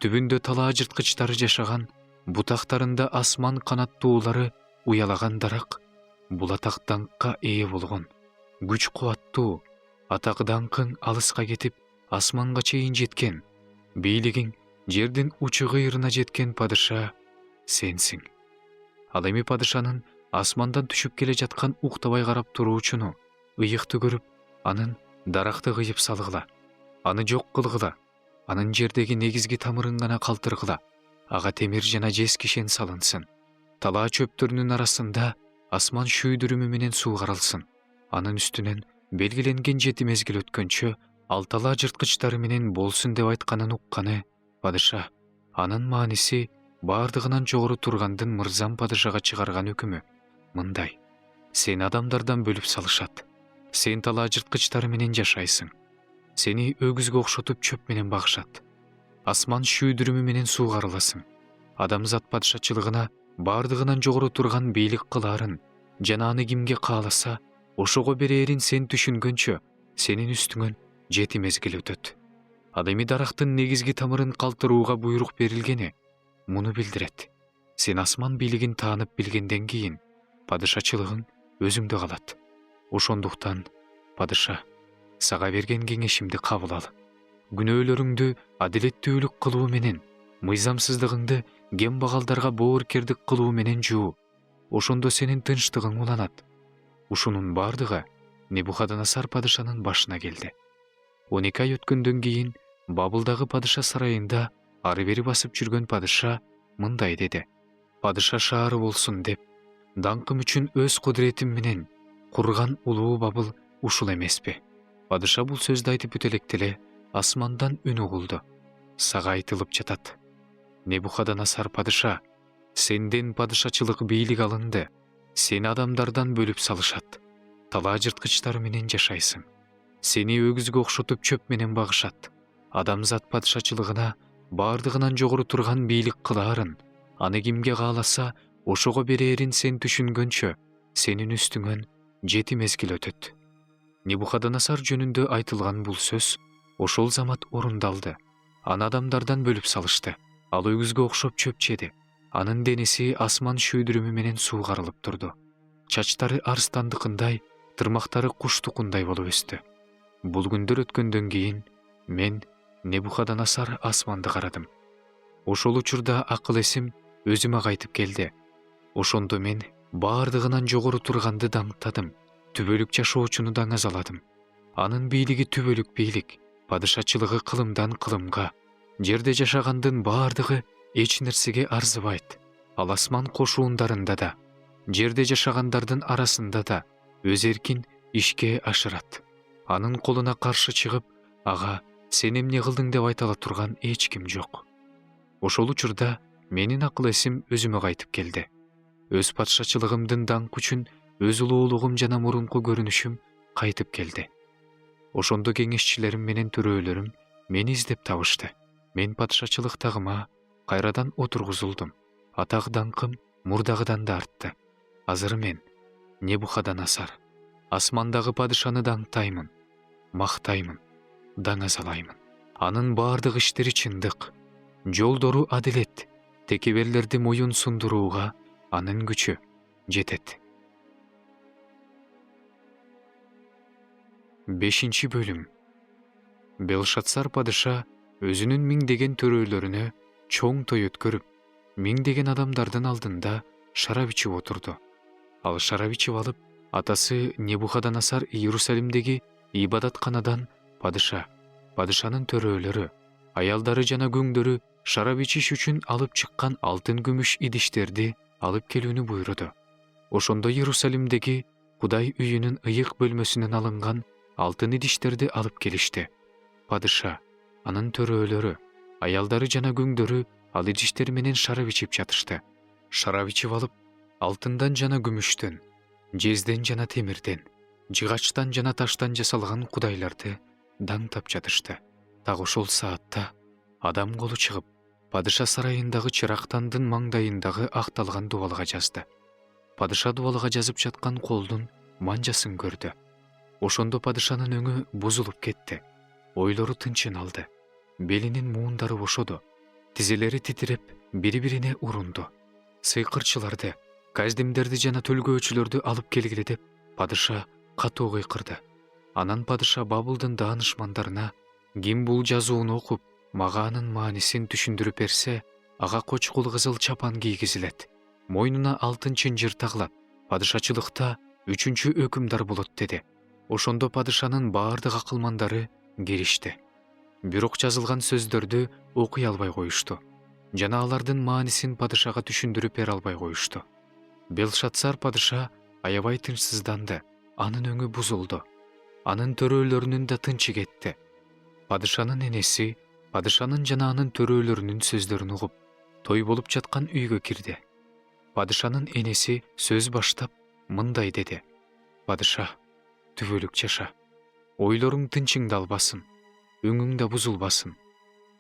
түбүндө талаа жырткычтары жашаган, бутактарында асман канаттуулары уялаган дарак, бул атак даңкка ээ болгон, күч кубаттуу, атак даңкың алыска кетип, асманга чейин жеткен, бийлигиң жердин учу кыйырына жеткен падыша сенсиң. Ал эми падышанын асмандан түшүп келе жаткан уктабай карап туруучуну, ыйыкты көрүп, анын даракты кыйып салгыла, аны жок кылгыла, анын жердеги негизги тамырын гана калтыргыла, ага темир жана жез кишен салынсын. Талаа чөптөрүнүн арасында асман шүйдүрүмү менен суугарылсын. Анын үстүнөн белгиленген 7 мезгил өткөнчө ал талаа жырткычтары менен болсун деп айтканын укканы падыша. Анын мааниси баардыгынан жогору тургандын мырзам падышага чыгарган өкүмү мындай: сени адамдардан бөлүп салышат. Сен талаа жырткычтары менен жашайсың. Сени өгүзгө окшотуп чөп менен багышат. Асман шүйдүрүмү менен суугарыласың. Адамзат падышачылыгына баардыгынан жогору турган бийлик кылаарын жана аны кимге кааласа ошого берээрин сен түшүнгөнчө сенин үстүңөн 7 мезгил өтөт. Ал эми дарактын негизги тамырын калтырууга буйрук берилгени муну билдирет. Сен асман бийлигин таанып билгенден кийин падышачылыгың өзүңдө калат. Ошондуктан, падыша, сага берген кеңешимди кабыл ал. Күнөөлөрүңдү адилеттүүлүк кылуу менен, мыйзамсыздыгыңды кембагалдарга боорукердик кылуу менен жуу. Ошондо сенин тынчтыгың уланат. Ушунун бардыгы Небухаднасар падышанын башына келди. 12 ай өткөндөн кийин Бабылдагы падыша сарайында ары бери басып жүргөн падыша мындай деди: падыша шаары болсун деп, даңкым үчүн өз кудуретим менен курган улуу Бабыл ушул эмеспи? Падыша бул сөздү айтып бүтө электе эле асмандан үн угулду. Сага айтылып жатат: Небухаднасар падыша, сенден падышачылык бийлик алынды. Сени адамдардан бөлүп салышат. Талаа жырткычтар менен жашайсың. Сени өгүзгө окшотуп чөп менен багышат. Адамзат падышачылыгына бардыгынан жогору турган бийлик кылаарын, аны кимге кааласа ошого берээрин сен түшүнгөнчө, сенин үстүңөн 7 мезгил өтөт. Небухаднасар жөнүндө айтылган бул сөз ошол замат орундалды. Аны адамдардан бөлүп салышты. Ал өгүзгө окшоп чөп жеди. Анын денеси асман шүйдүрүмү менен суугарылып турду. Чачтары арстандыкындай, тырмактары куштукундай болуп өстү. Бул күндөр өткөндөн кийин мен Небухаднасар асманды карадым. Ошол учурда акыл эсим өзүмө кайтып келди. Ошондо мен бардыгынан жогору турганды даңктадым. Түбөлүк жашоочуну даңазаладым. Анын бийлиги түбөлүк бийлик, падышачылыгы кылымдан кылымга. Жерде жашагандын бардыгы эч нерсеге арзыбайт. Ал асман кошуундарында да, жерде жашагандардын арасында да өз эркин ишке ашырат. Анын колуна каршы чыгып, ага сен эмне кылдың деп айтала турган эч ким жок. Ошол учурда менин акыл эсим өзүмө кайтып келди. Өз падышачылыгымдын даңкы үчүн өз улуулугум жана мурунку көрүнүшүм кайтып келди. Ошондо кеңешчилерим менен төрөөлөрүм мени издеп табышты. Мен падышачылык тагыма кайрадан отургузулдум. Атак даңкым мурдагыдан да артты. Азыр мен Небухаднасар, асмандагы падышаны даңктаймын, мактаймын, даңазалаймын. Анын бардык иштери чындык, жолдору адилет, текеберлерди моюн сундурууга анын күчү жетет. 5 бөлүм. Белшатсар падыша өзүнүн миңдеген төрөлөрүнө чоң той өткөрүп, миңдеген адамдардын алдында шарап ичип отурду. Ал шарап ичип алып, атасы Небухаднасар Иерусалимдеги ибадатканадан падыша, падышанын төрөлөрү, аялдары жана күңдөрү шарап ичиш үчүн алып чыккан алтын күмүш идиштерди алып келүүнү буйруду. Ошондо Иерусалимдеги Кудай үйүнүн ыйык бөлмөсүнөн алынган алтын идиштерди алып келишти. Падыша, анын төрөлөрү, аялдары жана күңдөрү ал идиштер менен шарап ичип жатышты. Шарап ичип алып, алтындан жана күмүштөн, жезден жана темирден, жыгачтан жана таштан жасалган кудайларды даңтап жатышты. Так ошол саатта адам колу чыгып, падыша сарайындагы чырактандын маңдайындагы акталган дубалга жазды. Падыша дубалга жазып жаткан колдун манжасын көрдү. Ошондо падышанын өңү бузулуп кетти. Ойлору тынчын алды. Белинин муундары бошоду. Тизелери титиреп, бири-бирине урунду. Сыйкырчыларды, каздимдерди жана төлгөөчүлөрдү алып келгиле деп падыша катуу кыйкырды. Анан падыша Бабылдын даанышмандарына ким бул жазууну окуп, мага анын маанисин түшүндүрүп берсе, ага кочкул кызыл чапан кийгизилет, мойнуна алтын чынжыр тагылат, падышачылыкта 3-чү өкүмдар болот деди. Ошондо падышанын баардык акылмандары киришти. Бирок жазылган сөздөрдү окуй албай коюшту жана алардын маанисин падышага түшүндүрүп бере албай коюшту. Белшатсар падыша аябай тынчсызданды. Анын өңү бузулду. Анын төрөлөрүнүн да тынчы кетти. Падышанын энеси падышанын жана анын төрөлөрүнүн сөздөрүн угуп, той болуп жаткан үйгө кирди. Падышанын энеси сөз баштап мындай деди: падыша, түбөлүк жаша. Ойлоруң тынчыңды албасын, өңүң да бузулбасын.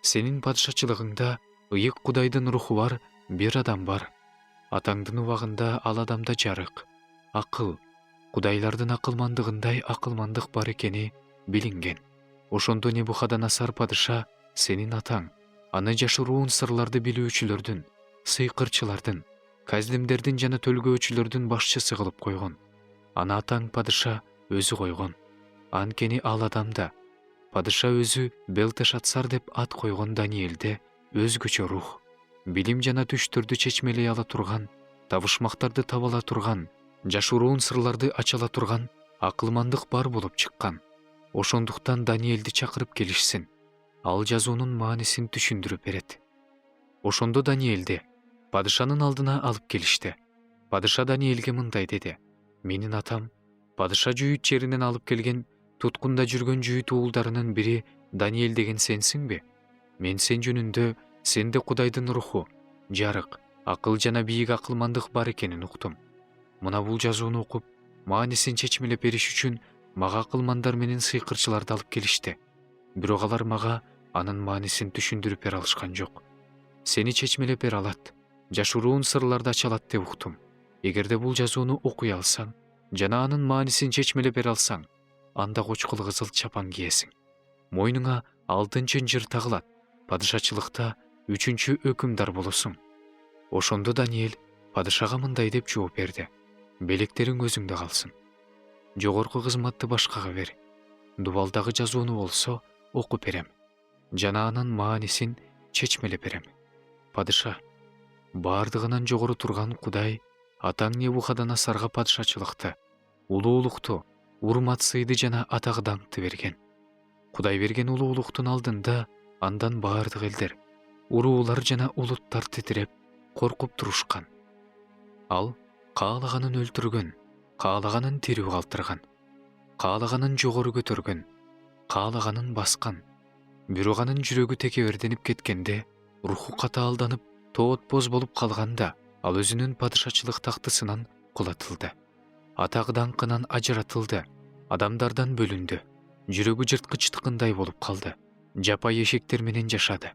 Сенин падышачылыгыңда ыйык Кудайдын руху бар бир адам бар. Атаңдын убагында ал адамда жарык, акыл, Кудайлардын акылмандыгындай акылмандык бар экени билинген. Ошондо Небухадоносор падыша сенин атаң аны жашыруун сырларды билүүчүлөрдүн, сыйкырчылардын, каздимдердин жана төлгөөчүлөрдүн башчысы кылып койгон. Аны атаң падыша өзү койгон. Анткени ал адамда падыша өзү Белтешатсар деп ат койгон Даниэлде өзгөчө рух, билим жана түштөрдү чечмелей ала турган, табышмактарды таба ала турган, жашыруун сырларды ача ала турган акылмандык бар болуп чыккан. Ошондуктан Даниэлди чакырып келишсин. Ал жазуунун маанисин түшүндүрүп берет. Ошондо Даниэлди падышанын алдына алып келишти. Падыша Даниэлге мындай деди: менин атам падыша жүйүт жеринен алып келген туткунда жүргөн жүйүт уулдарынын бири Даниэль деген сенсиңби? Мен сен жөнүндө сенде Кудайдын руху, жарык, акыл жана бийик акылмандык бар экенин уктум. Мына бул жазууну окуп, маанисин чечмелеп бериш үчүн мага акылмандар менен сыйкырчыларды алып келишти. Бирок алар мага анын маанисин түшүндүрүп бере алышкан жок. Сени чечмелеп бере алат, жашыруун сырларды ача алат деп уктум. Эгерде бул жазууну окуй алсаң жана анын маанисин чечмелеп бере алсаң, анда кочкул кызыл чапан кийесиң. Мойнуңа алтын чынжыр тагылат. Падышачылыкта 3-чү өкүмдар болосуң. Ошондо Даниэль падышага мындай деп жооп берди: белектериң өзүңдө калсын. Жогорку кызматты башкага бер. Дубалдагы жазууну болсо окуп берем жана анын маанисин чечмелеп берем. Падыша, бардыгынан жогору турган Кудай атаң Небухадоносорго падышачылыкты, улуулукту, урмат сыйды жана атак даңкты берген. Кудай берген улуулуктун алдында андан бардык элдер, уруулар жана улуттар титиреп, коркуп турушкан. Ал каалаганын өлтүргөн, каалаганын тирүү калтырган, каалаганын жогору көтөргөн, каалаганын баскан. Бирок анын жүрөгү текеберденип кеткенде, руху катаалданып, тоот боз болуп калганда, ал өзүнүн падышачылык тактысынан кулатылды. Атак даңкынан ажыратылды, адамдардан бөлүндү. Жүрөгү жырткычтыкындай болуп калды. Жапай эшектер менен жашады.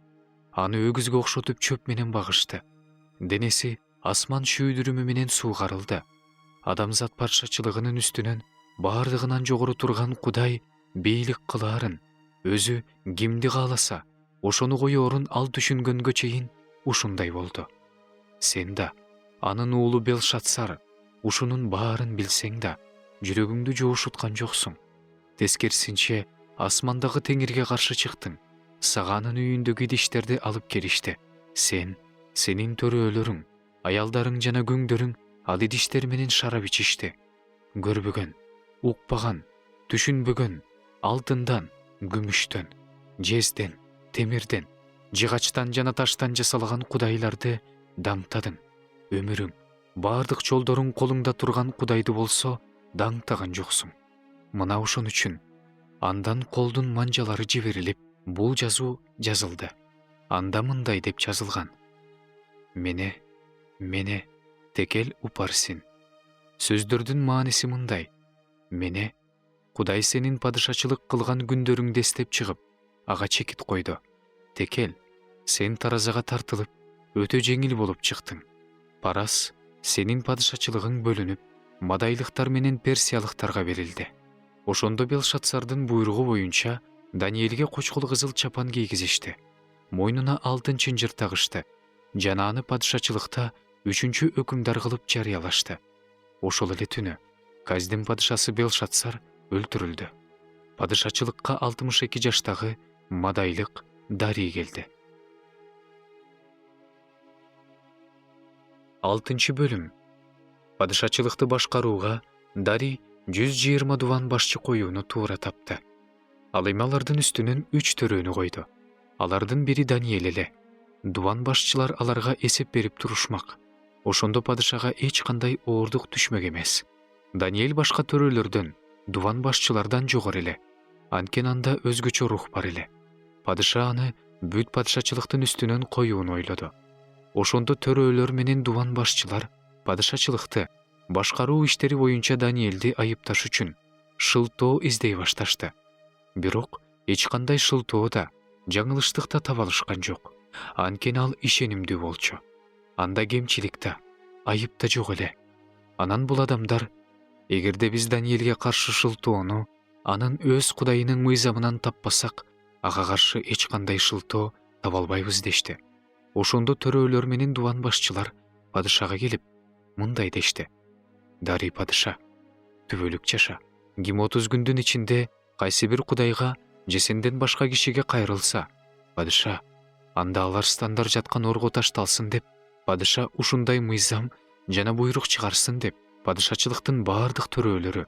Аны өгүзгө окшотуп чөп менен багышты. Денеси асман шүүдүрүмү менен суугарылды. Адамзат падышачылыгынын үстүнөн бардыгынан жогору турган Кудай бийлик кылаарын, өзү кимди кааласа, ошону коёорун ал түшүнгөнгө чейин ушундай болду. Сен да, анын уулу Белшатсар, ушунун баарын билсең да, жүрөгүңдү жоошуткан жоксуң. Тескерисинче, асмандагы теңирге каршы чыктың. Сага анын үйүндөгү идиштерди алып келишти. Сен, сенин төрөөлөрүң, аялдарың жана күңдөрүң ал идиштер менен шарап ичишти. Көрбөгөн, укпаган, түшүнбөгөн, алтындан, күмүштөн, жезден, темирден, жыгачтан жана таштан жасалган кудайларды даңктадың. Өмүрүң, бардык жолдоруң колуңда турган Кудайды болсо даңктаган жоксуң. Мына ошон үчүн андан колдун манжалары жиберилип, бул жазуу жазылды. Анда мындай деп жазылган: Мене, текел упарсин. Сөздөрдүн мааниси мындай: Мене, Кудай сенин падышачылык кылган күндөрүңдү эстеп чыгып, ага чекит койду. Текел, сен таразага тартылып, өтө жеңил болуп чыктың. Парас, сенин падышачылыгың бөлүнүп, мадайлыктар менен персиялыктарга берилди. Ошондо Белшатсардын буйругу боюнча Даниэлге кочкул кызыл чапан кийгизишти. Мойнуна алтын чынжыр тагышты жана аны падышачылыкта 3-чү өкүмдар кылып жарыялашты. Ошол эле түнү Каздин падышасы Белшатсар өлтүрүлдү. Падышачылыкка 62 жаштагы мадайлык Дарий келди. 6-бөлүм. Падышачылыкты башкарууга Дарий 120 дубан башчы коюуну туура тапты. Ал эми алардын үстүнөн 3 төрөнү койду. Алардын бири Даниэль эле. Дубан башчылар аларга эсеп берип турушмак. Ошондо падышага эч кандай оордук түшмөк эмес. Даниэль башка төрөлөрдөн, дубан башчылардан жогору эле. Анткени анда өзгөчө рух бар эле. Падыша аны бүт падышачылыктын үстүнөн коюуну ойлоду. Ошондо төрөөлөр менен дубан башчылар падышачылыкты, башкаруу иштери боюнча Даниэлди айыпташ үчүн шылтоо издей башташты. Бирок эч кандай шылтоо да, жаңылыштык да таба алышкан жок. Анткени ал ишенимдүү болчу. Анда кемчилик да, айып да жок эле. Анан бул адамдар: эгерде биз Даниэлге каршы шылтоону, анын өз кудайынын мыйзамынан таппасак, ага каршы эч кандай шылтоо таба албайбыз дешти. Ошондо төрөлөр менен дубан башчылар падышага келип мындай дешти: Дарий падыша, түбөлүк жаша. Ким 30 күндүн ичинде кайсы бир кудайга же сенден башка кишиге кайрылса, падыша, анда алар стандар жаткан орго ташталсын деп, падыша ушундай мыйзам жана буйрук чыгарсын деп, падышачылыктын бардык төрөлөрү,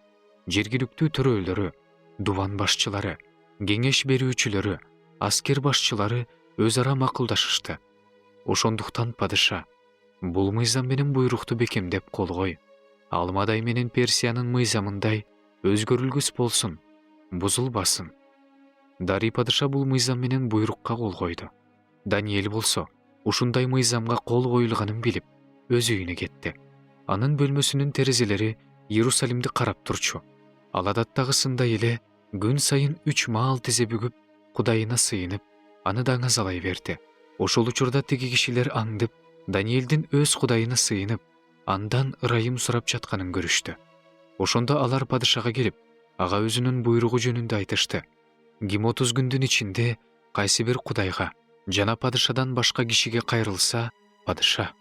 жергиликтүү төрөлөрү, дубан башчылары, кеңеш берүүчүлөрү, аскер башчылары өз ара макулдашышты. Ошондуктан падыша, бул мыйзам менен буйрукту бекемдеп колгой. Ал Мадай менен Персиянын мыйзамындай өзгөрүлгүс болсун, бузулбасын. Дарий падыша бул мыйзам менен буйрукка кол койду. Даниэль болсо, ушундай мыйзамга кол коюлганын билип, өз үйүнө кетти. Анын бөлмөсүнүн терезелери Иерусалимди карап турчу. Ал адаттагысындай эле күн сайын 3 маал тизе бүгүп, Кудайына сыйынып, аны даңазалай берди. Ошол учурда тиги кишилер аңдып, Даниэлдин өз Кудайына сыйынып, андан ырайым сурап жатканын көрүштү. Ошондо алар падышага келип, ага өзүнүн буйругу жөнүндө айтышты. Ким 30 күндүн ичинде кайсы бир кудайга жана падышадан башка кишиге кайрылса, падыша,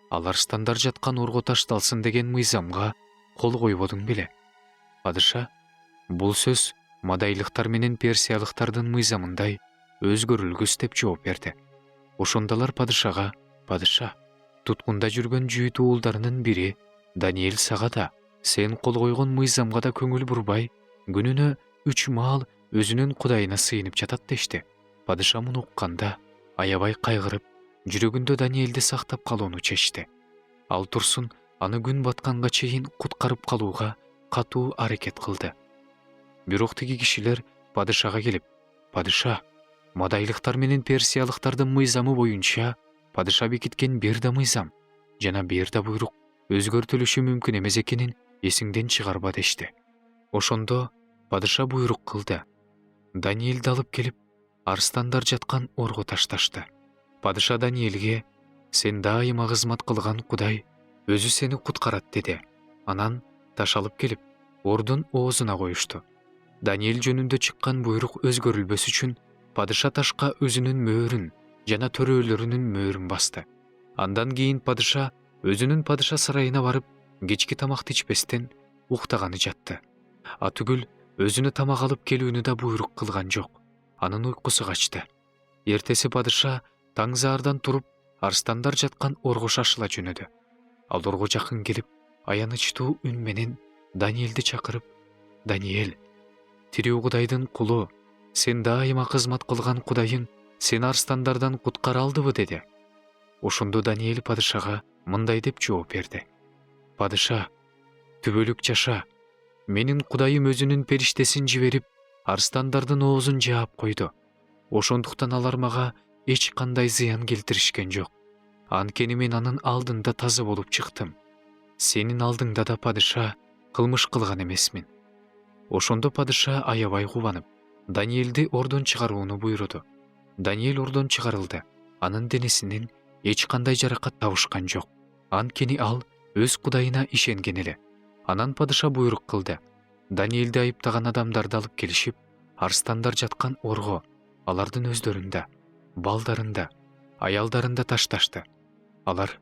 алар стандар жаткан орго ташталсын деген мыйзамга кол койбодуң беле? Падыша, бул сөз Мадайлыктар менен Персиялыктардын мыйзамындай өзгөрүлгүс деп жооп берди. Ошондолар падышага: падыша, туткунда жүргөн жүйүт уулдарынын бири Даниэль сага да, сен кол койгон мыйзамга да көңүл бурбай, күнүнө 3 маал өзүнүн Кудайына сыйынып жатат дешти. Падыша муну укканда аябай кайгырып, жүрөгүндө Даниэлди сактап калууну чечти. Ал турсун аны күн батканга чейин куткарып калууга катуу аракет кылды. Бирок тиги кишилер падышага келип: падыша, Мадайлыктар менен Персиялыктардын мыйзамы боюнча падыша бекиткен бир да мыйзам жана бир да буйрук өзгөртүлүшү мүмкүн эмес экенин эсиңден чыгарба дешти. Ошондо падыша буйрук кылды. Даниэлди алып келип, арстандар жаткан орго ташташты. Падыша Даниэлге: сен дайыма кызмат кылган Кудай өзү сени куткарат деди. Анан таш алып келип, ордун оозуна коюшту. Даниэль жөнүндө чыккан буйрук өзгөрүлбөс үчүн падыша ташка өзүнүн мөөрүн жана төрөлөрүнүн мөөрүн басты. Андан кийин падыша өзүнүн падыша сарайына барып, кечки тамакты ичпестен уктаганы жатты. Атүгүл өзүнө тамак алып келүүнү да буйрук кылган жок. Анын уйкусу качты. Эртеси падыша таңзаардан туруп, арстандар жаткан орго шашыла жөнөдү. Ал орго жакын келип, аянычтуу үн менен Даниэлди чакырып: Даниэль, тирүү Кудайдын кулу, сен дайыма кызмат кылган Кудайың сени арстандардан куткара алдыбы деди. Ошондо Даниэль падышага мындай деп жооп берди: падыша, түбөлүк жаша, менин Кудайым өзүнүн периштесин жиберип, арстандардын оозун жаап койду. Ошондуктан алар мага эч кандай зыян келтиришкен жок. Анткени мен анын алдында таза болуп чыктым. Сенин алдыңда да, падыша, кылмыш кылган эмесмин. Ошондо падыша аябай кубанып, Даниэлди ордон чыгарууну буйруду. Даниэль ордон чыгарылды. Анын денесинен эч кандай жаракат табышкан жок. Анткени ал өз Кудайына ишенген эле. Анан падыша буйрук кылды. Даниэлди айыптаган адамдарды алып келишип, арстандар жаткан орго, алардын өздөрүндө, балдарында, аялдарында ташташты. Алар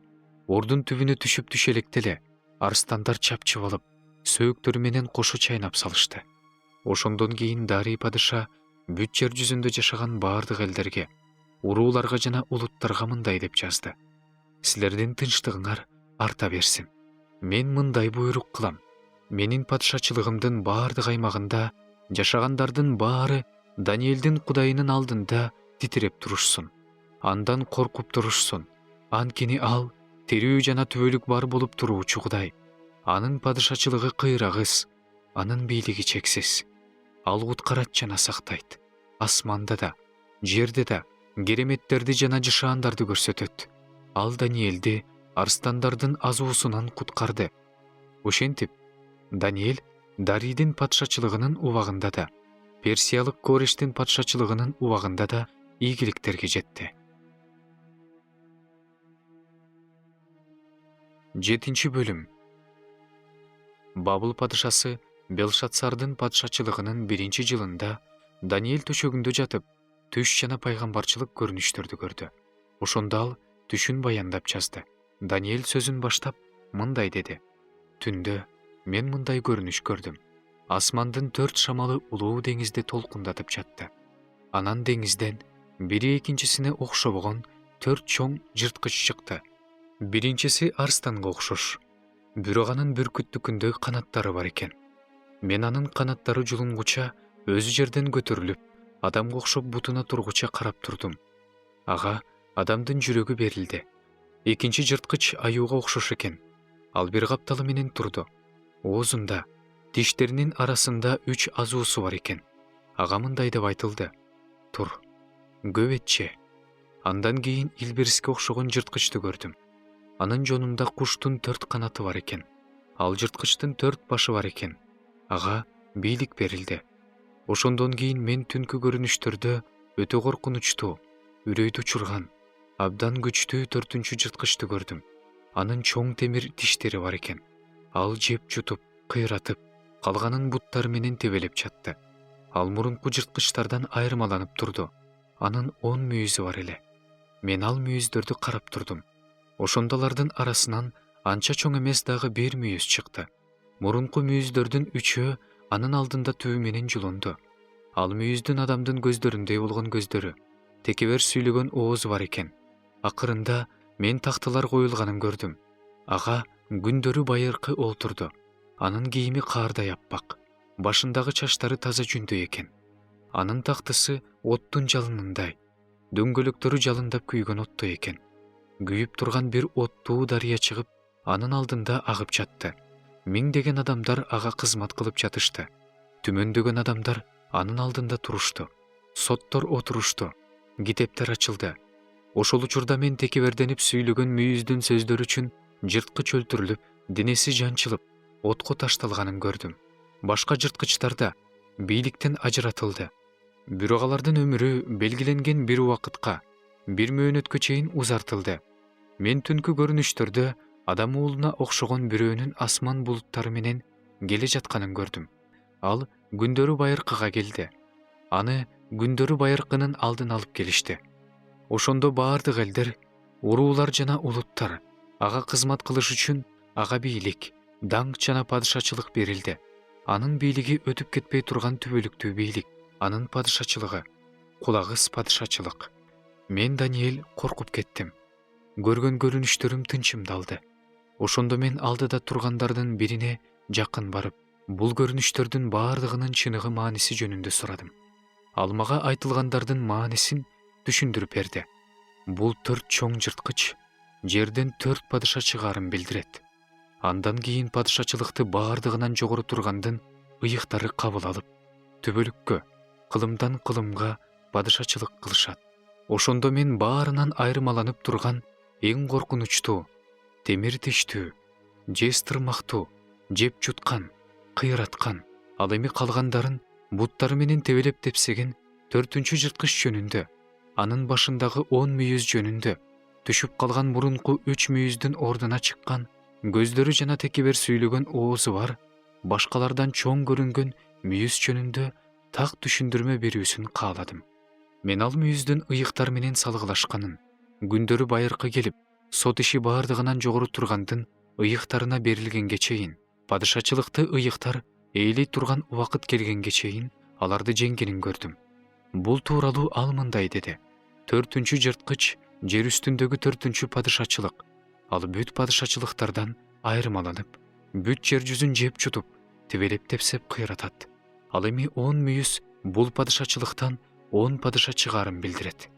ордун түбүнө түшүп электе эле арстандар чапчып алып, сөөктөрү менен кошо чайнап салышты. Ошондон кийин Дарий падыша бүт жер жүзүндө жашаган бардык элдерге, урууларга жана улуттарга мындай деп жазды: силердин тынчтыгыңар арта берсин. Мен мындай буйрук кылам: менин падышачылыгымдын бардык аймагында жашагандардын баары Даниэлдин Кудайынын алдында титиреп турушсун, андан коркуп турушсун. Анткени ал тирүү жана түбөлүк бар болуп туруучу Кудай. Анын падышачылыгы кыйрагыс, анын бийлиги чексиз. Ал куткарат жана сактайт. Асманда да, жерде да кереметтерди жана жышаандарды көрсөтөт. Ал Даниэлди арстандардын азуусунан куткарды. Ошентип, Даниэль Дарийдин патшачылыгынын убагында да, Персиялык Корештин патшачылыгынын убагында да ийгиликтерге жетти. 7 бөлүм. Бабыл падышасы Белшатсардын падышачылыгынын 1-жылында Даниэль төшөгүндө жатып, түш жана пайгамбарчылык көрүнүштөрдү көрдү. Ошондо ал түшүн баяндап жазды. Даниэль сөзүн баштап мындай деди: Түндө мен мындай көрүнүш көрдүм. Асмандын 4 шамалы улуу деңизди толкундатып жатты. Анан деңизден бири экинчисине окшобогон 4 чоң жырткыч чыкты. Биринчиси арстанга окшош, бирок анын бүркүттүкүндөй канаттары бар экен. Мен анын канаттары жулунгуча өзү жерден көтөрүлүп, адамга окшоп бутуна тургуча карап турдум. Ага адамдын жүрөгү берилди. Экинчи жырткыч аюуга окшош экен. Ал бир капталы менен турду. Оозунда, тиштеринин арасында 3 азуусу бар экен. Ага мындай деп айтылды: Тур, көп этче. Андан кийин илбириске окшогон жырткычты көрдүм. Анын жонунда куштун 4 канаты бар экен. Ал жырткычтын 4 башы бар экен. Ага бийлик берилди. Ошондон кийин мен түнкү көрүнүштөрдө өтө коркунучтуу, үрөйдү учурган, абдан күчтүү 4-чү жырткычты көрдүм. Анын чоң темир тиштери бар экен. Ал жеп жутуп, кыйратып, калганын буттары менен тебелеп жатты. Ал мурунку жырткычтардан айырмаланып турду. Анын 10 мүйүзү бар эле. Мен ал мүйүздөрдү карап турдум. Ошондо алардын арасынан анча чоң эмес дагы бир мүйүз чыкты. Мурунку мүйүздөрдүн 3-өө анын алдында түбү менен жулунду. Ал мүйүздүн адамдын көздөрүндөй болгон көздөрү, текебер сүйлөгөн оозу бар экен. Акырында мен тактылар коюлганын көрдүм. Ага күндөрү байыркы олтурду. Анын кийими каардай аппак. Башындагы чачтары таза жүндөй экен. Анын тактысы оттун жалынындай. Дөңгөлөктөрү жалындап күйгөн оттой экен. Күйүп турган бир оттуу дарыя чыгып, анын алдында агып жатты. Миңдеген адамдар ага кызмат кылып жатышты. Түмөндөгөн адамдар анын алдында турушту. Соттор отурушту. Китептер ачылды. Ошол учурда мен текеберденип сүйлөгөн мүйүздүн сөздөрү үчүн жырткыч өлтүрүлүп, денеси жанчылып, отко ташталганын көрдүм. Башка жырткычтар да бийликтен ажыратылды. Бирок алардын өмүрү белгиленген бир убакытка, бир мөөнөткө чейин узартылды. Мен түнкү көрүнүштөрдө адам уулуна окшогон бирөөнүн асман булуттары менен келе жатканын көрдүм. Ал күндөрү байыркыга келди. Аны күндөрү байыркынын алдын алып келишти. Ошондо баардык элдер, уруулар жана улуттар ага кызмат кылыш үчүн ага бийлик, даңк жана падышачылык берилди. Анын бийлиги өтүп кетпей турган түбөлүктүү бийлик, анын падышачылыгы, кулагыс падышачылык. Мен Даниэль коркуп кеттим. Көргөн көрүнүштөрүм тынчымдалды. Ошондо мен алдыда тургандардын бирине жакын барып, бул көрүнүштөрдүн баардыгынын чыныгы мааниси жөнүндө сурадым. Ал мага айтылгандардын маанисин түшүндүрүп берди. Бул 4 чоң жырткыч жерден 4 падыша чыгаарын билдирет. Андан кийин падышачылыкты баардыгынан жогору тургандын ыйыктары кабыл алып, түбөлүккө, кылымдан кылымга падышачылык кылышат. Ошондо мен баарынан айырмаланып турган эң коркунучтуу, темир тиштүү, жез тырмактуу, жеп жуткан, кыйраткан, ал эми калгандарын буттары менен тебелеп тепсеген 4-чү жырткыч жөнүндө, анын башындагы 10 мүйүз жөнүндө, түшүп калган мурунку 3 мүйүздүн ордуна чыккан, көздөрү жана текебер сүйлөгөн оозу бар, башкалардан чоң көрүнгөн мүйүз жөнүндө так түшүндүрмө берүүсүн кааладым. Мен ал мүйүздүн ыйыктар менен салгылашканын, күндөрү байыркы келип, сот иши баардыгынан жогору тургандын ыйыктарына берилгенге чейин, падышачылыкты ыйыктар ээлей турган убакыт келгенге чейин аларды жеңгенин көрдүм. Бул тууралуу ал мындай деди: 4-чү жырткыч жер үстүндөгү 4-чү падышачылык. Ал бүт падышачылыктардан айырмаланып, бүт жер жүзүн жеп жутуп, тебелеп тепсеп кыйратат. Ал эми 10 мүйүз бул падышачылыктан 10 падыша чыгаарын билдирет.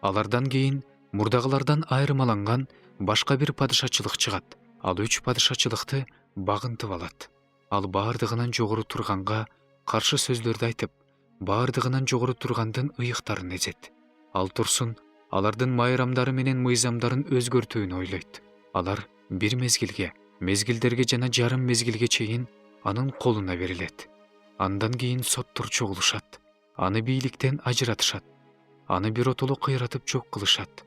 Алардан кийин мурдагылардан айырмаланган башка бир падышачылык чыгат. Ал 3 падышачылыкты багынтып алат. Ал баардыгынан жогору турганга каршы сөздөрдү айтып, баардыгынан жогору тургандын ыйыктарын эзет. Ал турсун, алардын майрамдары менен мыйзамдарын өзгөртүүнү ойлойт. Алар бир мезгилге, мезгилдерге жана жарым мезгилге чейин анын колуна берилет. Андан кийин соттор чогулушат. Аны бийликтен ажыратышат. Аны биротоло кыйратып жок кылышат.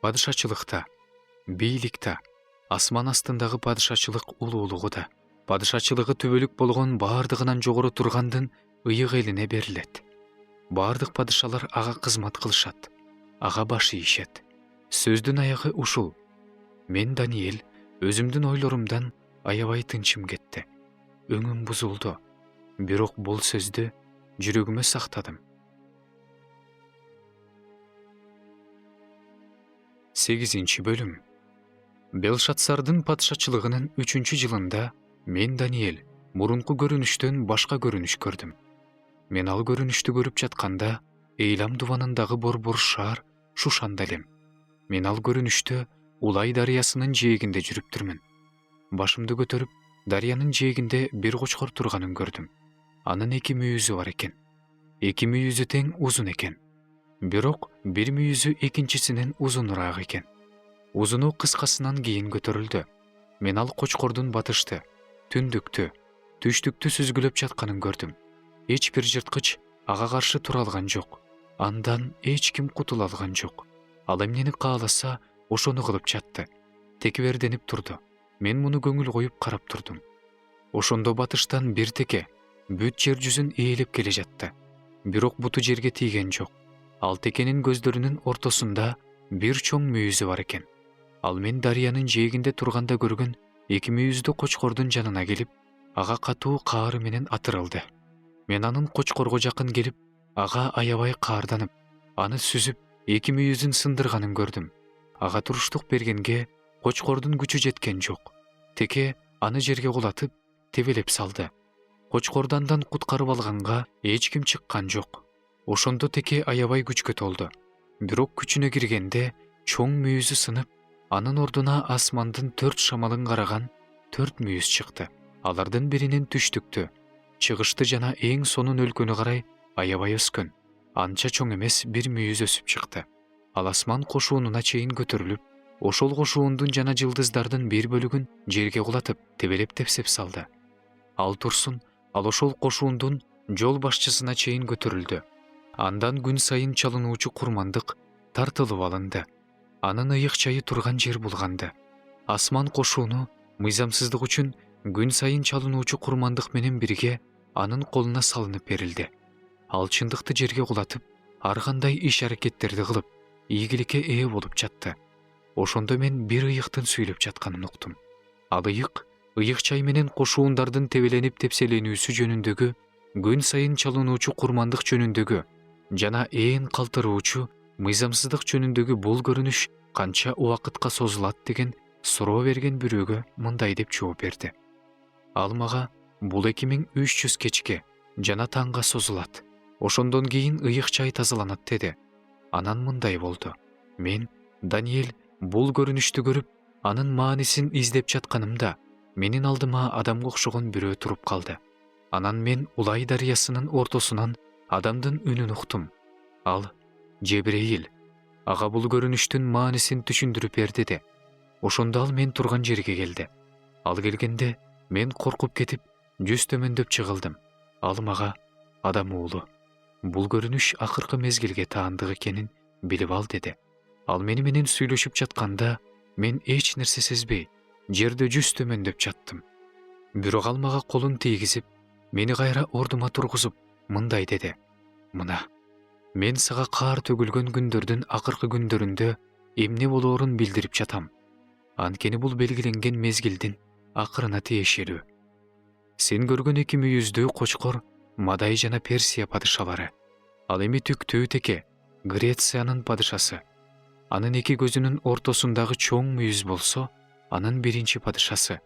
Падышачылыкта, бийликте, асман астындагы падышачылык улуулугу да, Падышачылыгы түбөлүк болгон баардыгынан жогору тургандын ыйык элине берилет. Бардык падышалар ага кызмат кылышат, ага баш ийишет. Сөздүн аягы ушул. Мен Даниэль өзүмдүн ойлорумдан аябай тынчым кетти. Өңүм бузулду. Бирок бул сөздү жүрөгүмө сактадым. 8 бөлүм. Белшатсардын падышачылыгынын 3-жылында мен Даниэль мурунку көрүнүштөн башка көрүнүш көрдүм. Мен ал көрүнүштү көрүп жатканда Эйлам дубанындагы борбор шаар Шушанда элем. Мен ал көрүнүштө Улай дарыясынын жээгинде жүрүптүрмүн. Башымды көтөрүп, дарыянын жээгинде бир кочкор турганын көрдүм. Анын 2 мүйүзү бар экен. 2 мүйүзү тең узун экен. Бирок бир мүйүзү экинчисинен узунураак экен. Узуну кыскасынан кийин көтөрүлдү. Мен ал кочкордун батышты, түндүктү, түштүктү сүзгүлөп жатканын көрдүм. Эч бир жырткыч ага каршы тура алган жок. Андан эч ким кутула алган жок. Ал эмнени кааласа, ошону кылып жатты. Текеберденип турду. Мен муну көңүл коюп карап турдум. Ошондо батыштан бир теке бүт жер жүзүн ээлеп келе жатты. Бирок буту жерге тийген жок. Ал текенин көздөрүнүн ортосунда бир чоң мүйүзү бар экен. Ал мен дарыянын жээгинде турганда көргөн 2 мүйүздүү кочкордун жанына келип, ага катуу каары менен атырылды. Мен анын кочкорго жакын келип, ага аябай каарданып, аны сүзүп, 2 мүйүзүн сындырганын көрдүм. Ага туруштук бергенге кочкордун күчү жеткен жок. Теке аны жерге кулатып, тебелеп салды. Кочкорду андан куткарып алганга эч ким чыккан жок. Ошондо теке аябай күчкө толду. Бирок күчүнө киргенде чоң мүйүзү сынып, анын ордуна асмандын 4 шамалын караган 4 мүйүз чыкты. Алардын биринин түштүктү, чыгышты жана эң сонун өлкөнү карай аябай өскөн. Анча чоң эмес бир мүйүз өсүп чыкты. Ал асман кошуунуна чейин көтөрүлүп, ошол кошуундун жана жылдыздардын бир бөлүгүн жерге кулатып, тебелеп тепсеп салды. Ал турсун, ал ошол кошуундун жол башчысына чейин көтөрүлдү. Андан күн сайын чалынуучу курмандык тартылып алынды. Анын ыйык чайы турган жер булганды. Асман кошууну мыйзамсыздык үчүн күн сайын чалынуучу курмандык менен бирге анын колуна салынып берилди. Ал чындыкты жерге кулатып, ар кандай иш-аракеттерди кылып, ийгиликке ээ болуп жатты. Ошондо мен бир ыйыктын сүйлөп жатканын уктум. Ал ыйык чай менен кошуундардын тебеленип тепселенүүсү жөнүндөгү, күн сайын чалынуучу курмандык жөнүндөгү жана ээн калтыруучу мыйзамсыздык жөнүндөгү бул көрүнүш канча убакытка созулат деген суроо берген бирөөгө мындай деп жооп берди. Ал мага бул 2300 кечке жана таңга созулат. Ошондон кийин ыйык чай тазаланат деди. Анан мындай болду. Мен, Даниэль, бул көрүнүштү көрүп, анын маанисин издеп жатканымда, менин алдыма адамга окшогон бирөө туруп калды. Анан мен Улай дарыясынын ортосунан адамдын үнүн уктум. Ал Жебрейил. Ага бул көрүнүштүн маанисин түшүндүрүп бер деди. Ошондо ал мен турган жерге келди. Ал келгенде мен коркуп кетип, жүз төмөндөп чыгылдым. Ал мага, адам уулу, бул көрүнүш акыркы мезгилге таандык экенин билип ал деди. Ал мени менен сүйлөшүп жатканда мен эч нерсе сезбей, жерде жүз төмөндөп жаттым. Бирок ал мага колун тийгизип, мени кайра ордума тургузуп, мындай деди. Мына, мен сага каар төгүлгөн күндөрдүн акыркы күндөрүндө эмне болоорун билдирип жатам. Анткени бул белгиленген мезгилдин акырына тиешелүү. Сен көргөн 2 мүйүздүү кочкор Мадай жана Персия падышалары. Ал эми түктүү теке Грециянын падышасы. Анын 2 көзүнүн ортосундагы чоң мүйүз болсо, анын биринчи падышасы.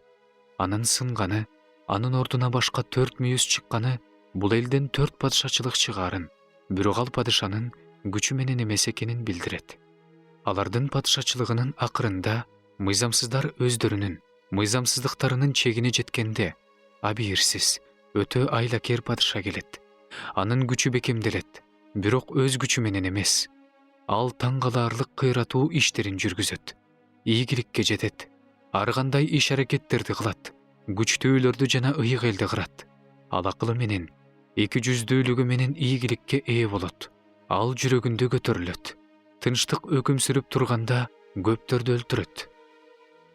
Анын сынганы, анын ордуна башка 4 мүйүз чыкканы бул элден 4 падышачылык чыгаарын, бирок ал падышанын күчү менен эмес экенин билдирет. Алардын падышачылыгынын акырында мыйзамсыздар өздөрүнүн мыйзамсыздыктарынын чегине жеткенде, абийирсиз, өтө айлакер падыша келет. Анын күчү бекемделет, бирок өз күчү менен эмес. Ал таң калаарлык кыйратуу иштерин жүргүзөт, ийгиликке жетет, ар кандай иш-аракеттерди кылат, күчтүүлөрдү жана ыйык элди кырат. Ал акылы менен, 200-дүүлүгү менен ийгиликке ээ болот. Ал жүрөгүндө көтөрүлөт. Тынчтык өкүм сүрүп турганда көптөрдү өлтүрөт.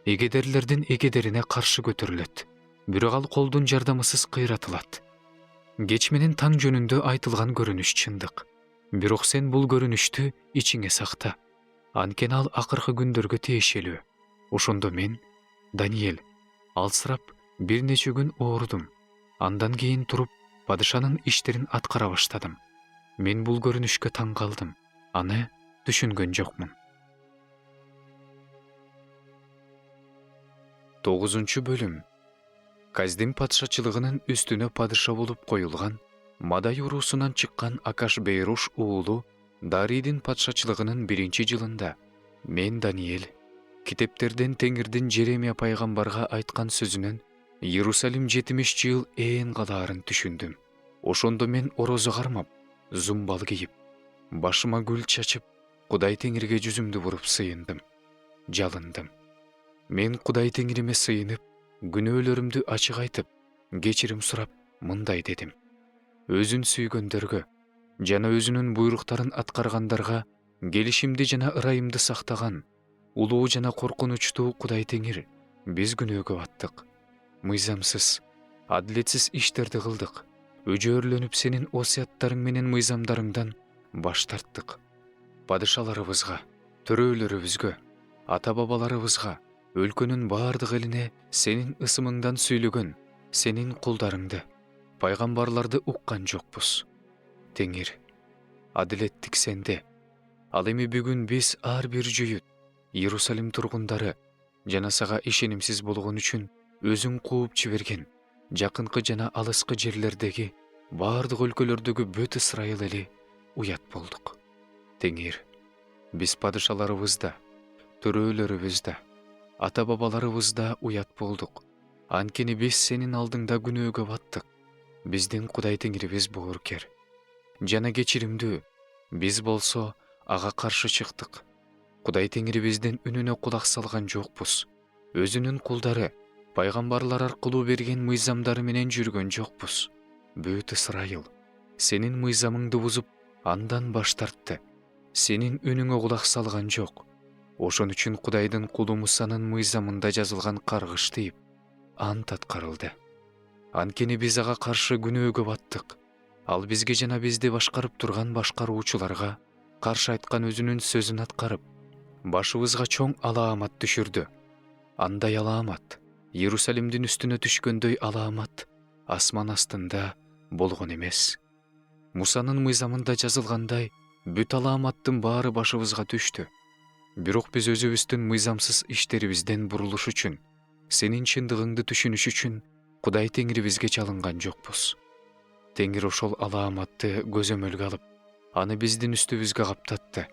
Эгедерлердин эгедерине каршы көтөрүлөт. бирок ал колдун жардамысыз кыйратылат. Кеч менен таң жөнүндө айтылган көрүнүш чындык. Бирок сен бул көрүнүштү ичиңе сакта. Анткени ал акыркы күндөргө тиешелүү. Ошондо мен, Даниэль, алсырап бир нече күн оорудум. Андан кийин туруп, падышанын иштерин аткара баштадым. Мен бул көрүнүшкө таң калдым. Аны түшүнгөн жокмун. 9 бөлүм. Каздин патшачылыгынын үстүнө падыша болуп коюлган Мадай уруусунан чыккан Акашбейруш уулу Дарийдин патшачылыгынын 1-жылында мен, Даниэль, китептерден Теңирдин Жеремия пайгамбарга айткан сөзүнөн Иерусалим 70 жыл ээн калаарын түшүндүм. Ошондо мен орозо кармап, зумбал кийип, башыма гүл чачып, Кудай Теңирге жүзүмдү буруп сыйындым, жалындым. Мен Кудай Теңириме сыйынып, күнөөлөрүмдү ачык айтып, кечирим сурап, мындай дедим: өзүн сүйгөндөргө жана өзүнүн буйруктарын аткаргандарга келишимди жана ырайымды сактаган улуу жана коркунучтуу Кудай Теңир, биз күнөөгө баттык. Мыйзамсыз, адилетсиз иштерди кылдык. Өжөрлөнүп сенин осуяттарың менен мыйзамдарыңдан баш тарттык. Падышаларыбызга, төрөлөрүбүзгө, ата-бабаларыбызга, өлкөнүн бардык элине сенин ысымыңдан сүйлөгөн сенин кулдарыңды, пайгамбарларды уккан жокпуз. Теңир, адилеттик сенде. Ал эми бүгүн биз ар бир жүйүт, Иерусалим тургундары жана сага ишенимсиз болгон үчүн өзүң кууп жиберген жакынкы жана алыскы жерлердеги бардык өлкөлөрдөгү бүт Исрайыл эли уят болдук. Теңир, биз падышаларыбызда, төрөлөрүбүздө, ата-бабаларыбызда уят болдук. Анткени биз сенин алдыңда күнөөгө баттык. Биздин Кудай Теңирибиз боорукер жана кечиримдүү. Биз болсо ага каршы чыктык. Кудай Теңирибиздин үнүнө кулак салган жокпуз. Өзүнүн кулдары, пайгамбарлар аркылуу берген мыйзамдары менен жүргөн жокпуз. Бүт Исрайыл сенин мыйзамыңды бузуп, андан баш тартты. Сенин үнүңө кулак салган жок. Ошон үчүн Кудайдын кулу Мусанын мыйзамында жазылган каргыш тийип, ант аткарылды. Анткени биз ага каршы күнөөгө баттык. Ал бизге жана бизди башкарып турган башкаруучуларга каршы айткан өзүнүн сөзүн аткарып, башыбызга чоң алаамат түшүрдү. Андай алаамат, Иерусалимдин үстүнө түшкөндөй алаамат асман астында болгон эмес. Мусанын мыйзамында жазылгандай, бүт алааматтын баары башыбызга түштү. Бирок биз өзүбүздүн мыйзамсыз иштерибизден бурулуш үчүн, сенин чындыгыңды түшүнүш үчүн Кудай Теңирибизге чалынган жокпуз. Теңир ошол алааматты көзөмөлгө алып, аны биздин үстүбүзгө каптатты.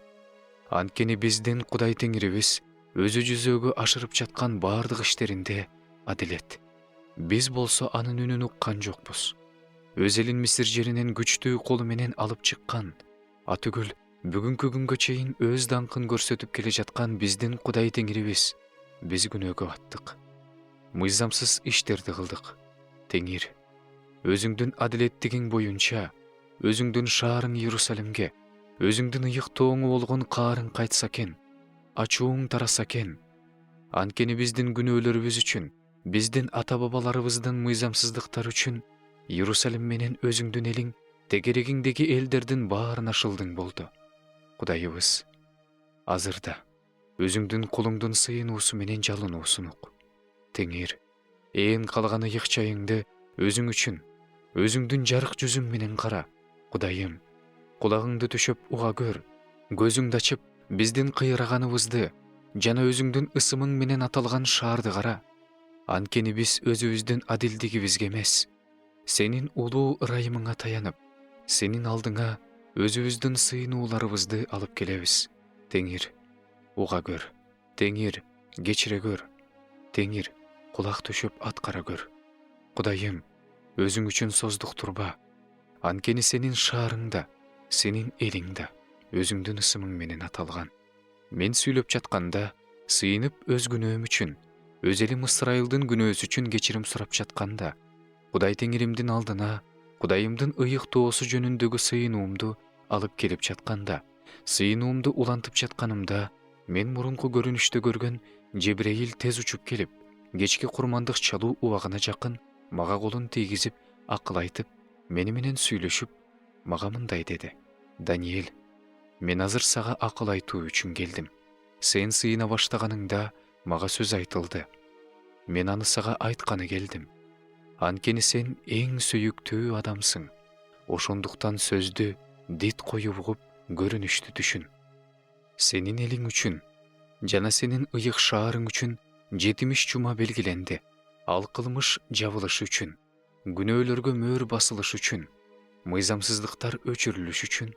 Анткени биздин Кудай Теңирибиз өзү жүзөөгө ашырып жаткан бардык иштеринде адилет. Биз болсо анын үнүн уккан жокпуз. Өз элин Мисир жеринен күчтүү колу менен алып чыккан, атүгүл бүгүнкү күнгө чейин өз даңкын көрсөтүп келе жаткан биздин Кудай Теңирибиз, биз күнөөгө баттык. Мыйзамсыз иштерди кылдык. Теңир, өзүңдүн адилеттигиң боюнча, өзүңдүн шаарың Иерусалимге, өзүңдүн ыйык тооңу болгон каарың кайтса экен, ачууң тараса экен. Анткени биздин күнөөлөрүбүз үчүн, биздин ата-бабаларыбыздын мыйзамсыздыктары үчүн Иерусалим менен өзүңдүн элиң тегерегиңдеги элдердин баарына шылдың болду. Кудайыбыз, азырда өзүңдүн кулуңдун сыйынуусу менен жалынуусун ук. Теңир, ээн калган ыйык чайыңды өзүң үчүн, өзүңдүн жарык жүзүң менен кара. Кудайым, кулагыңды төшөп уга көр, көзүңдү ачып биздин кыйраганыбызды жана өзүңдүн ысымың менен аталган шаарды кара. Анткени биз өзүбүздүн адилдигибизге эмес, сенин улуу ырайымыңа таянып, сенин алдыңа өзүбүздүн сыйынууларыбызды алып келебиз. Теңир, уга көр. Теңир, кечире көр. Теңир, кулак төшөп аткара көр. Кудайым, өзүң үчүн создук турба. Анткени сенин шаарыңда, сенин элиңде өзүңдүн ысымың менен аталган. Мен сүйлөп жатканда, сыйынып өз күнөөм үчүн, өз элим Исрайылдын күнөөсү үчүн кечирим сурап жатканда, Кудай Теңиримдин алдына Кудайымдын ыйык тоосу жөнүндөгү сыйынуумду алып келип жатканда, сыйынуумду улантып жатканымда, мен мурунку көрүнүштө көргөн Жебрейил тез учуп келип, кечки курмандык чалуу убагына жакын мага колун тийгизип акыл айтып, мени менен сүйлөшүп, мага мындай деди: Даниэль, мен азыр сага акыл айтуу үчүн келдим. Сен сыйына баштаганыңда мага сөз айтылды. Мен аны сага айтканы келдим. Анткени сен эң сүйүктүү адамсың. Ошондуктан сөздү дит коюп угуп, көрүнүштү түшүн. Сенин элиң үчүн жана сенин ыйык шаарың үчүн 70 жума белгиленди. Ал кылмыш жабылыш үчүн, күнөөлөргө мөөр басылыш үчүн, мыйзамсыздыктар өчүрүлүш үчүн,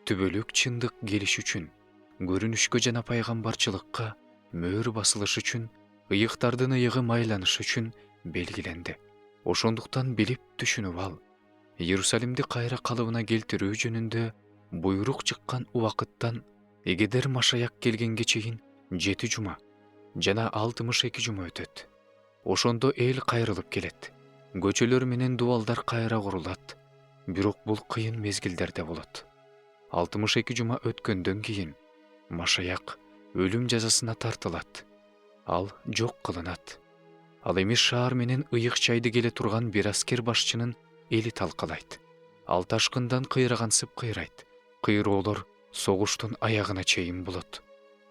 түбөлүк чындык келиш үчүн, көрүнүшкө жана пайгамбарчылыкка мөөр басылыш үчүн, ыйыктардын ыйыгы майланыш үчүн белгиленди. Ошондуктан билип түшүнүп ал. Иерусалимди кайра калыбына келтирүү жөнүндө буйрук чыккан убакыттан эгедер Машаяк келгенге чейин 7 жума жана 62 жума өтөт. Ошондо эл кайрылып келет. Көчөлөр менен дубалдар кайра курулат. Бирок бул кыйын мезгилдерде болот. 62 жума өткөндөн кийин Машаяк өлүм жазасына тартылат. Ал жок кылынат. Ал эми шаар менен ыйык чайды келе турган бир аскер башчынын эли талкалайт. Ал ташкындан кыйрагансып кыйрайт. Кыйроолор согуштун аягына чейин болот.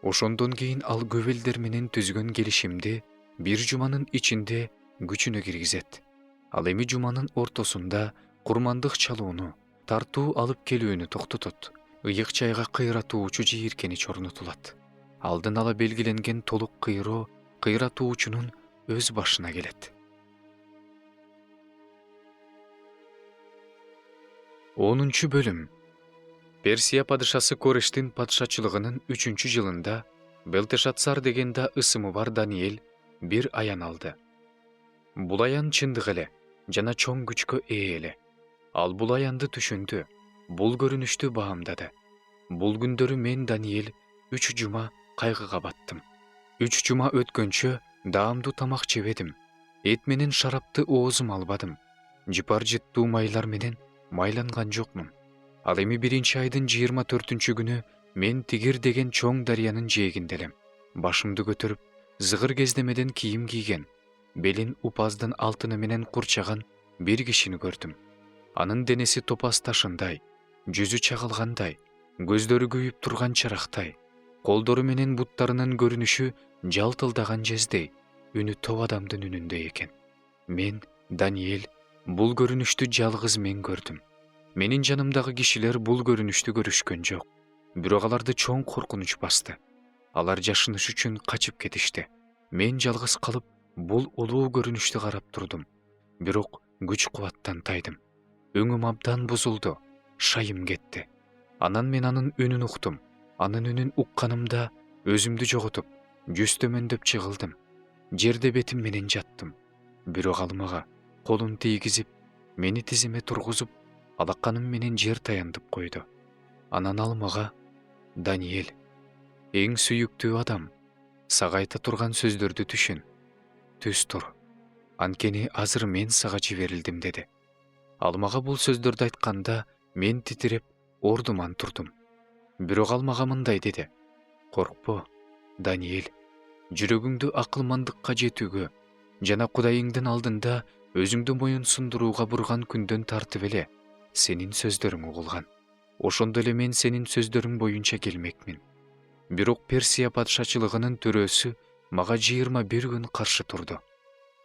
Ошондон кийин ал көп элдер менен түзгөн келишимди бир жуманын ичинде күчүнө киргизет. Ал эми жуманын ортосунда курмандык чалууну, тартуу алып келүүнү токтотот. Ыйык чайга кыйратуучу жийиркенич орнотулат. Алдын ала белгиленген толук кыйроо кыйратуучунун өз башына келет. 10 бөлүм. Персия падышасы Корештин падышачылыгынын 3-жылында Белтешатсар деген да ысымы бар Даниэль бир аян алды. Бул аян чындык эле жана чоң күчкө ээ эле. Ал бул аянды түшүндү, бул көрүнүштү баамдады. Бул күндөрү мен Даниэль 3 жума кайгыга баттым. 3 жума өткөнчө даамдуу тамак жебедим. Эт менен шарапты оозума албадым. Жыпар жыттуу майлар менен майланган жокмун. Ал эми 1-айдын 24-күнү мен Тигир деген чоң дарыянын жээгинде элем. Башымды көтөрүп, зыгыр кездемеден кийим кийген, белин упаздын алтыны менен курчаган бир кишини көрдүм. Анын денеси топаз ташындай, жүзү чагылгандай, көздөрү күйүп турган чарактай, колдору менен буттарынын көрүнүшү жалтылдаган жездей, үнү топ адамдын үнүндөй экен. Мен, Даниэль, бул көрүнүштү жалгыз мен көрдүм. Менин жанымдагы кишилер бул көрүнүштү көрүшкөн жок. Бирок аларды чоң коркунуч басты. Алар жашыныш үчүн качып кетишти. Мен жалгыз калып, бул улуу көрүнүштү карап турдум. Бирок күч-кубаттан тайдым. Өңүм абдан бузулду, шайым кетти. Анан мен анын үнүн уктум. Анын үнүн укканымда өзүмдү жоготуп, жүз төмөндөп чыгылдым. Жерде бетим менен жаттым. Бирок ал мага колун тийгизип, мени тизиме тургузуп, алаканым менен жер таяндып койду. Анан ал мага: Даниэль, эң сүйүктүү адам, сага айта турган сөздөрдү түшүн. Түз тур. Анткени азыр мен сага жиберилдим деди. Ал мага бул сөздөрдү айтканда мен титиреп ордуман турдум. Бирок ал мага мындай деди: Коркпо, Даниэль, жүрөгүңдү акылмандыкка жетүүгө жана Кудайыңдын алдында өзүңдү моюн сундурууга бурган күндөн тартып эле сенин сөздөрүң угулган. Ошондо эле мен сенин сөздөрүң боюнча келмекмин. Бирок Персия падышачылыгынын төрөөсү мага 21 күн каршы турду.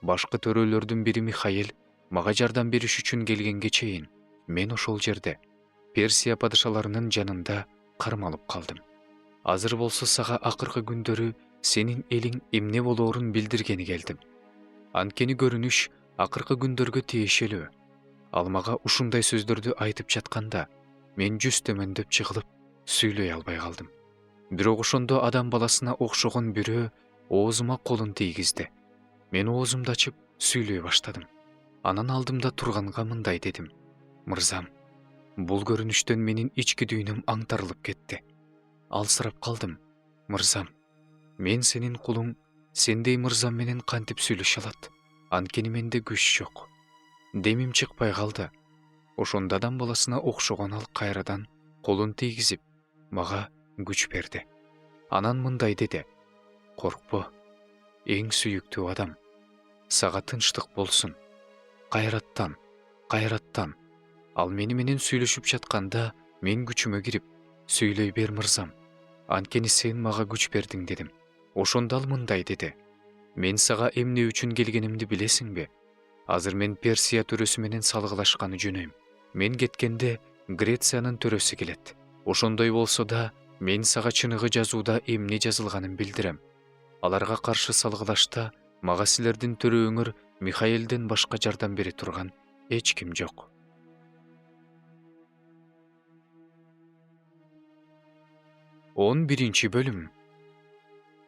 Башкы төрөлөрдүн бири Михаэль мага жардам бериш үчүн келгенге чейин мен ошол жерде Персия падышаларынын жанында кармалып калдым. Азыр болсо сага акыркы күндөрү сенин элиң эмне болоорун билдиргени келдим. Анткени көрүнүш акыркы күндөргө тиешелүү. Ал мага ушундай сөздөрдү айтып жатканда мен жүз төмөндөп чыгылып, сүйлөй албай калдым. Бирок ошондо адам баласына окшогон бирөө оозума колун тийгизди. Мен оозумду ачып сүйлөй баштадым. Анан алдымда турганга мындай дедим: Мырзам, бул көрүнүштөн менин ички дүйнөм аңтарылып кетти. Алсырап калдым. Мырзам, мен сенин кулуң сендей мырзам менен кантип сүйлөшө алат? Анткени менде күч жок. Демим чыкпай калды. Ошондо адам баласына окшогон ал кайрадан колун тийгизип, мага күч берди. Анан мындай деди: Коркпо, эң сүйүктүү адам, Сага тынчтык болсун. Кайраттан. Ал мени менен сүйлөшүп жатканда мен күчүмө кирип, "Сүйлөй бер мырзам. Анткени сен мага күч бердиң" дедим. Ошондо ал мындай деди: "Мен сага эмне үчүн келгенимди билесиңби? Азыр мен Персия төрөсү менен салгылашканы жөнөйм. Мен кеткенде Грециянын төрөсү келет. Ошондой болсо да, мен сага чыныгы жазууда эмне жазылганын билдирем. Аларга каршы салгылашта мага силердин төрөөңөр Михаэлден башка жардам бере турган эч ким жок." 11 бөлүм.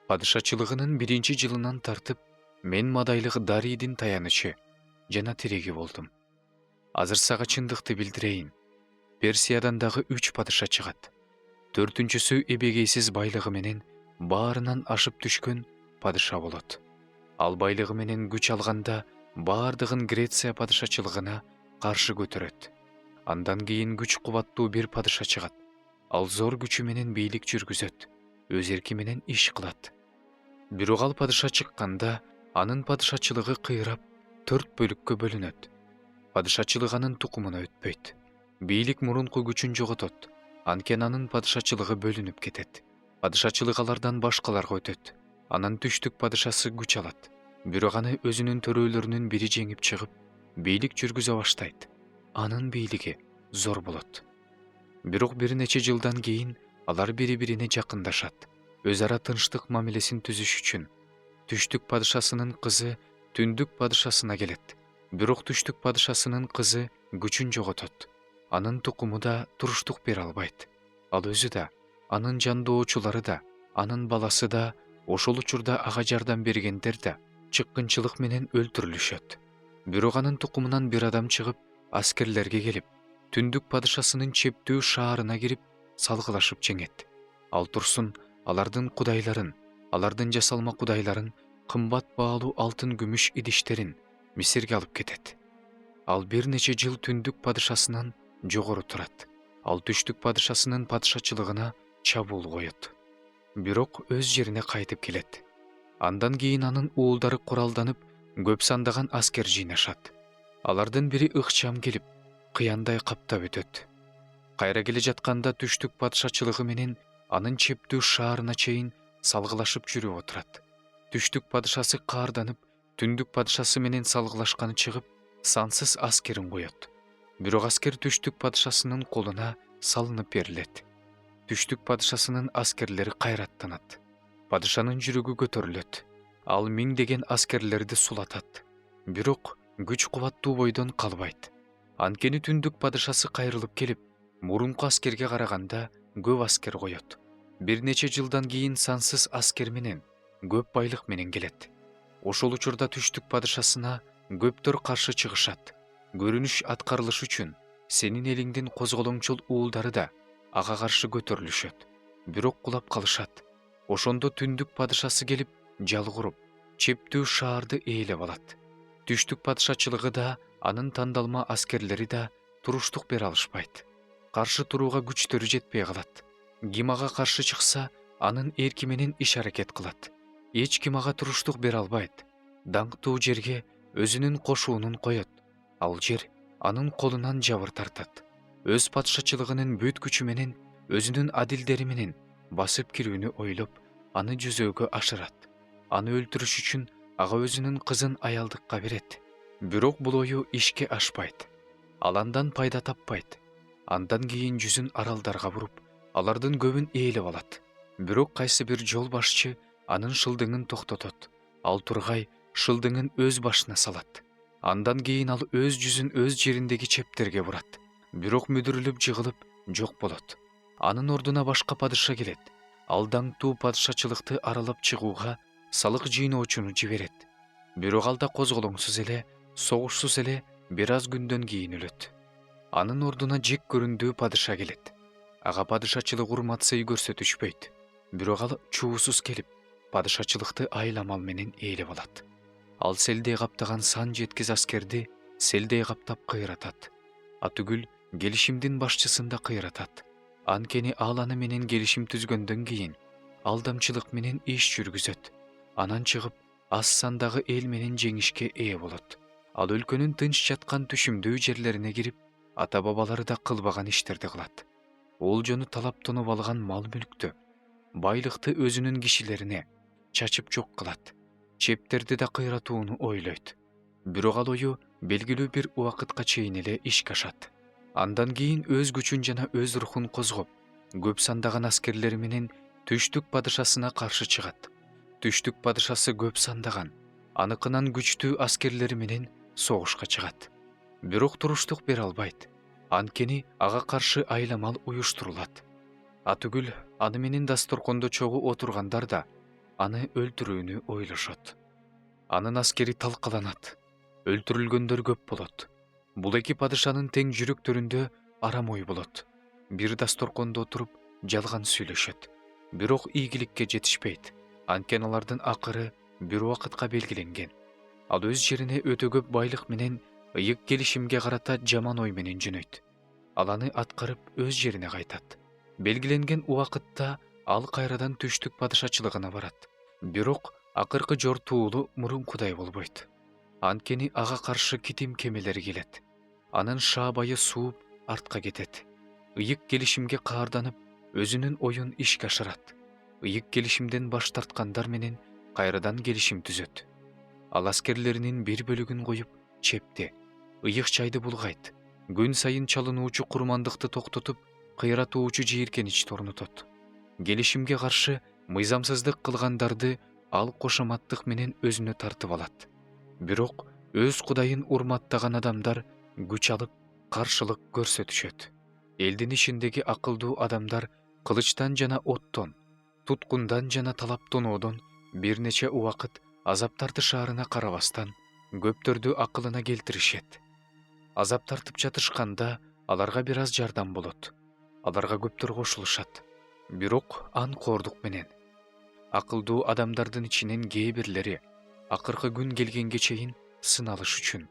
Падышачылыгынын 1-жылынан тартып, мен мадайлык Дарийдин таянычы жана тиреги болдум. Азыр сага чындыкты билдирейин. Персиядан дагы 3 падыша чыгат. 4-сү эбегейсиз байлыгы менен баарынан ашып түшкөн падыша болот. Ал байлыгы менен күч алганда баардыгын Греция падышачылыгына каршы көтөрөт. Андан кийин күч кубаттуу бир падыша чыгат. Ал зор күчү менен бийлик жүргүзөт, өз эрки менен иш кылат. Бирок ал падыша чыкканда, анын падышачылыгы кыйрап 4 бөлүккө бөлүнөт. Падышачылык анын тукумуна өтпөйт. Бийлик мурунку күчүн жоготот, анткени анын падышачылыгы бөлүнүп кетет. Падышачылык алардан башкаларга өтөт. Анан түштүк падышасы күч алат. Бирок аны өзүнүн төрөлөрүнүн бири жеңип чыгып, бийлик жүргүзө баштайт. Анын бийлиги зор болот. Бирок бир нече жылдан кийин алар бири-бирине жакындашат. Өз ара тынчтык мамилесин түзүш үчүн. Түштүк падышасынын кызы түндүк падышасына келет. Бирок түштүк падышасынын кызы күчүн жоготот. Анын тукуму да туруштук бере албайт. Ал өзү да, анын жандоочулары да, анын баласы да, ошол учурда ага жардам бергендер да чыккынчылык менен өлтүрүлүшөт. Бирок анын тукумунан бир адам чыгып, аскерлерге келип, түндүк падышасынын чептүү шаарына кирип, салгылашып жеңет. Ал турсун алардын кудайларын, алардын жасалма кудайларын, кымбат баалуу алтын күмүш идиштерин Мисирге алып кетет. Ал бир нече жыл түндүк падышасынан жогору турат. Ал түштүк падышасынын падышачылыгына чабуул коет. Бирок өз жерине кайтып келет. Андан кийин анын уулдары куралданып, көп сандаган аскер жыйнашат. Алардын бири ыкчам келип, кыяндай каптап өтөт. Кайра келе жатканда түштүк падышачылыгы менен анын чептүү шаарына чейин салгылашып жүрүп отурат. Түштүк падышасы каарданып, түндүк падышасы менен салгылашканы чыгып, сансыз аскерин коет. Бирок аскер түштүк падышасынын колуна салынып берилет. Түштүк падышасынын аскерлери кайраттанат. Падышанын жүрөгү көтөрүлөт. Ал миңдеген аскерлерди сулатат. Бирок күч кубаттуу бойдон калбайт. Анткени түндүк падышасы кайрылып келип, мурунку аскерге караганда көп аскер коет. Бир нече жылдан кийин сансыз аскер менен, көп байлык менен келет. Ошол учурда түштүк падышасына көптөр каршы чыгышат. Көрүнүш аткарылыш үчүн сенин элиңдин козголоңчул уулдары да ага каршы көтөрүлүшөт. Бирок кулап калышат. Ошондо түндүк падышасы келип, жал куруп, чептүү шаарды ээлеп алат. Түштүк падышачылыгы да, анын тандалма аскерлери да туруштук бере алышпайт. Каршы турууга күчтөрү жетпей калат. Ким ага каршы чыкса, анын эрки менен иш-аракет кылат. Эч ким ага туруштук бере албайт. Даңктуу жерге өзүнүн кошуунун коет. Ал жер анын колунан жабыр тартат. Өз падышачылыгынын бүт күчү менен, өзүнүн адилдери менен басып кирүүнү ойлоп, аны жүзөөгө ашырат. Аны өлтүрүш үчүн ага өзүнүн кызын аялдыкка берет. Бирок бул ою ишке ашпайт. Ал андан пайда таппайт. Андан кийин жүзүн аралдарга буруп, алардын көбүн ээлеп алат. Бирок кайсы бир жол башчы анын шылдыңын токтотот. Ал тургай шылдыңын өз башына салат. Андан кийин ал өз жүзүн өз жериндеги чептерге бурат. Бирок мүдүрүлүп жыгылып жок болот. Анын ордуна башка падыша келет. Ал даңктуу падышачылыкты аралап чыгууга салык жыйноочуну жиберет. Бирок ал да козголоңсуз эле, согушсуз эле бир аз күндөн кийин өлөт. Анын ордуна жек көрүндүү падыша келет. Ага падышачылык урмат-сый көрсөтүшпөйт. Бирок ал чуусуз келип, падышачылыкты айламал менен ээлеп алат. Ал селдей каптаган сан жеткиз аскерди селдей каптап кыйратат. Атүгүл келишимдин башчысын да кыйратат. Анткени ал аны менен келишим түзгөндөн кийин алдамчылык менен иш жүргүзөт. Анан чыгып, аз сандагы эл менен жеңишке ээ болот. Ал өлкөнүн тынч жаткан түшүмдүү жерлерине кирип, ата бабалары да кылбаган иштерди кылат. Олжону талап тонуп алган мал-мүлктү, байлыкты өзүнүн кишилерине чачып жок кылат. Чептерди да кыйратууну ойлойт. Бирок ал ою белгилүү бир убакытка чейин эле ишке ашат. Андан кийин өз күчүн жана өз рухун козгоп, көп сандаган аскерлери менен түштүк падышасына каршы чыгат. Түштүк падышасы көп сандаган, аныкынан күчтүү аскерлери менен согушка чыгат. Бирок туруштук бере албайт. Анткени ага каршы айламал уюштурулат. Атүгүл аны менен дасторкондо чогуу отургандар да аны өлтүрүүнү ойлошот. Анын аскери талкаланат. Өлтүрүлгөндөр көп болот. Бул эки падышанын тең жүрөктөрүндө арам ой болот. Бир дасторкондо отуруп жалган сүйлөшөт. Бирок ийгиликке жетишпейт. Анткени алардын акыры бир убакытка белгиленген. Ал өз жерине өтө көп байлык менен ыйык келишимге карата жаман ой менен жөнөйт. Ал аны аткарып өз жерине кайтат. Белгиленген убакытта ал кайрадан түштүк падышачылыгына барат. Бирок акыркы жортуулу мурункудай болбойт. Анткени ага каршы китим кемелери келет. Анын шаабайы сууп артка кетет. Ыйык келишимге каарданып, өзүнүн оюн ишке ашырат. Ыйык келишимден баш тарткандар менен кайрадан келишим түзөт. Ал аскерлеринин бир бөлүгүн коюп, чепти, ыйык чайды булгайт. Күн сайын чалынуучу курмандыкты токтотуп, кыйратуучу жийиркеничти орнотот. Келишимге каршы мыйзамсыздык кылгандарды ал кошоматтык менен өзүнө тартып алат. Бирок өз Кудайын урматтаган адамдар күч алып, каршылык көрсөтүшөт. Элдин ишиндеги акылдуу адамдар кылычтан жана оттон, туткундан жана талап тоноодон бир нече убакыт азап тартышаарына карабастан, көптөрдү акылына келтиришет. Азап тартып жатышканда аларга бир аз жардам болот. Аларга көптөр кошулушат. Бирок анкоордук менен. Акылдуу адамдардын ичинен кээ бирлери акыркы күн келгенге чейин сыналыш үчүн,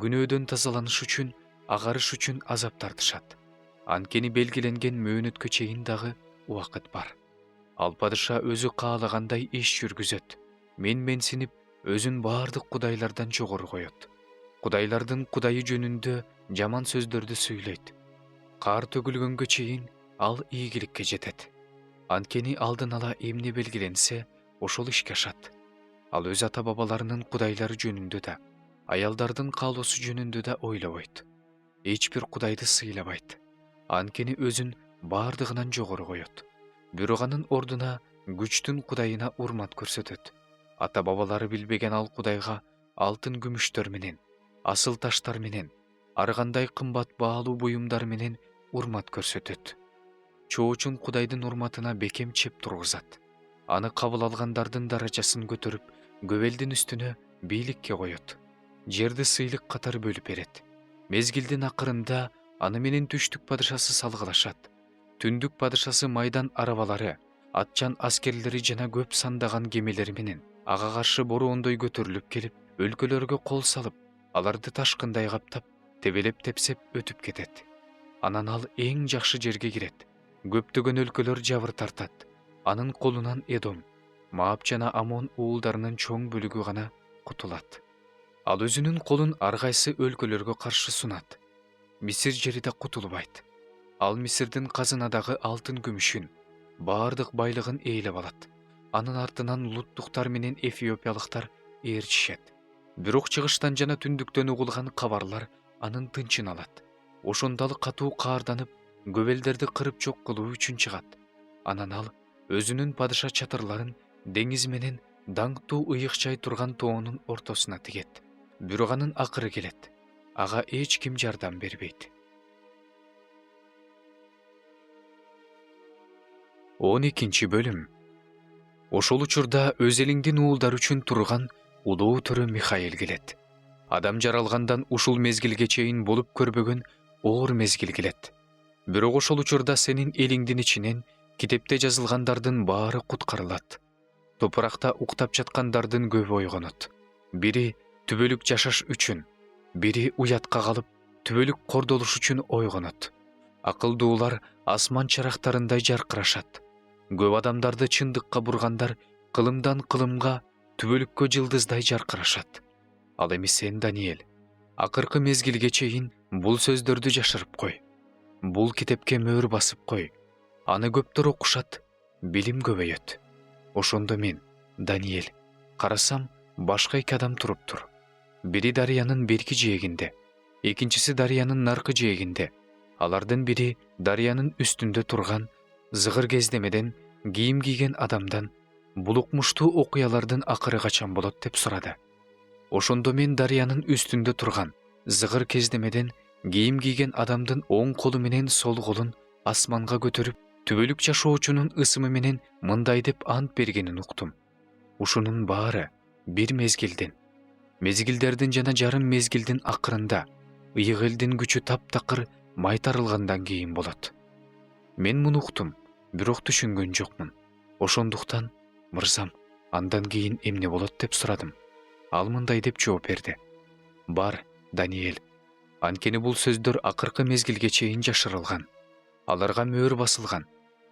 күнөөдөн тазаланыш үчүн, агарыш үчүн азап тартышат. Анткени белгиленген мөөнөткө чейин дагы убакыт бар. Ал падыша өзү каалагандай иш жүргүзөт. Менсинип, өзүн баардык кудайлардан жогору коет. Кудайлардын кудайы жөнүндө жаман сөздөрдү сүйлөйт. Каар төгүлгөнгө чейин ал ийгиликке жетет. Анткени алдын ала эмне белгиленсе, ошол ишке ашат. Ал өз ата бабаларынын кудайлары жөнүндө да, аялдардын каалоосу жөнүндө да ойлобойт. Эч бир кудайды сыйлабайт. Анткени өзүн баардыгынан жогору коет. Бирок анын ордуна күчтүн кудайына урмат көрсөтөт. Ата бабалары билбеген ал кудайга алтын күмүштөр менен, асыл таштар менен, ар кандай кымбат баалуу буюмдар менен урмат көрсөтөт. Чоочун кудайдын урматына бекем чеп тургузат. Аны кабыл алгандардын даражасын көтөрүп, көп элдин үстүнө бийликке коет. Жерди сыйлык катары бөлүп берет. Мезгилдин акырында аны менен түштүк падышасы салгылашат. Түндүк падышасы майдан арабалары, атчан аскерлери жана көп сандаган кемелери менен ага каршы бороондой көтөрүлүп келип, өлкөлөргө кол салып, аларды ташкындай каптап, тебелеп тепсеп өтүп кетет. Анан ал эң жакшы жерге кирет. Көптөгөн өлкөлөр жабыр тартат. Анын колунан Эдом, Маап жана Амон уулдарынын чоң бөлүгү гана кутулат. Ал өзүнүн колун ар кайсы өлкөлөргө каршы сунат. Мисир жери да кутулбайт. Ал Мисирдин казынадагы алтын күмүшүн, баардык байлыгын ээлеп алат. Анын артынан луттуктар менен эфиопиялыктар ээрчишет. Бирок чыгыштан жана түндүктөн угулган кабарлар анын тынчын алат. Ошондо катуу каарданып, көп элдерди кырып жок кылуу үчүн чыгат. Анан ал өзүнүн падыша чатырларын деңиз менен даңктуу ыйык чай турган тоонун ортосуна тигет. Бирок анын акыры келет. Ага эч ким жардам бербейт. 12 бөлүм. Ошол учурда өз элиңдин уулдары үчүн турган улуу төрө Михаил келет. Адам жаралгандан ушул мезгилге чейин болуп көрбөгөн оор мезгил келет. Бирок ошол учурда сенин элиңдин ичинен китепте жазылгандардын баары куткарылат. Топуракта уктап жаткандардын көбү ойгонот. Бири түбөлүк жашаш үчүн, бири уятка калып, түбөлүк кордолуш үчүн ойгонот. Акылдуулар асман чарактарындай жаркырашат. Көп адамдарды чындыкка бургандар кылымдан кылымга, түбөлүккө жылдыздай жаркырашат. Ал эми сен, Даниэль, акыркы мезгилге чейин бул сөздөрдү жашырып кой. Бул китепке мөөр басып кой. Аны көптөр окушат, билим көбөйөт. Ошондо мен, Даниэль, карасам, башка эки адам туруптур. Бири дарыянын берки жээгинде, экинчиси дарыянын наркы жээгинде. Алардын бири дарыянын үстүндө турган зыгыр кездемеден кийим кийген адамдан бул укмуштуу окуялардын акыры качан болот деп сурады. Ошондо мен дарыянын үстүндө турган зыгыр кездемеден кийим кийген адамдын оң колу менен сол колун асманга көтөрүп, түбөлүк жашоочунун ысымы менен мындай деп ант бергенин уктум. Ушунун баары бир мезгилдин, мезгилдердин жана жарым мезгилдин акырында ыйык элдин күчү таптакыр майтарылгандан кийин болот. Мен муну уктум, бирок түшүнгөн жокмун. Ошондуктан, мырзам, андан кийин эмне болот деп сурадым. Ал мындай деп жооп берди. Бар, Даниэль, анткени бул сөздөр акыркы мезгилге чейин жашырылган. Аларга мөөр басылган.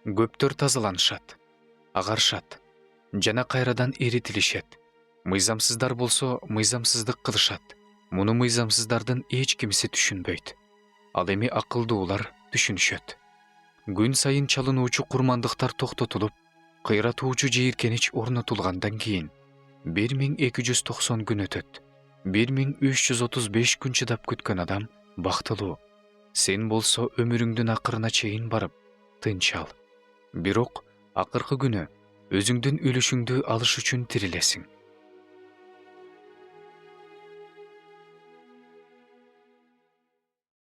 Көптөр тазаланышат, агарышат жана кайрадан эритилишет. Мыйзамсыздар болсо мыйзамсыздык кылышат. Муну мыйзамсыздардын эч кимиси түшүнбөйт. Ал эми акылдуулар түшүнүшөт. Күн сайын чалынуучу курмандыктар токтотулуп, кыйратуучу жийиркенич орнотулгандан кийин 1290 күн өтөт. 1335 күн чыдап күткөн адам бактылуу. Сен болсо өмүрүңдүн акырына чейин барып, тынч ал. Бирок акыркы күнү өзүңдүн өлүшүңдү алыш үчүн тирилесиң.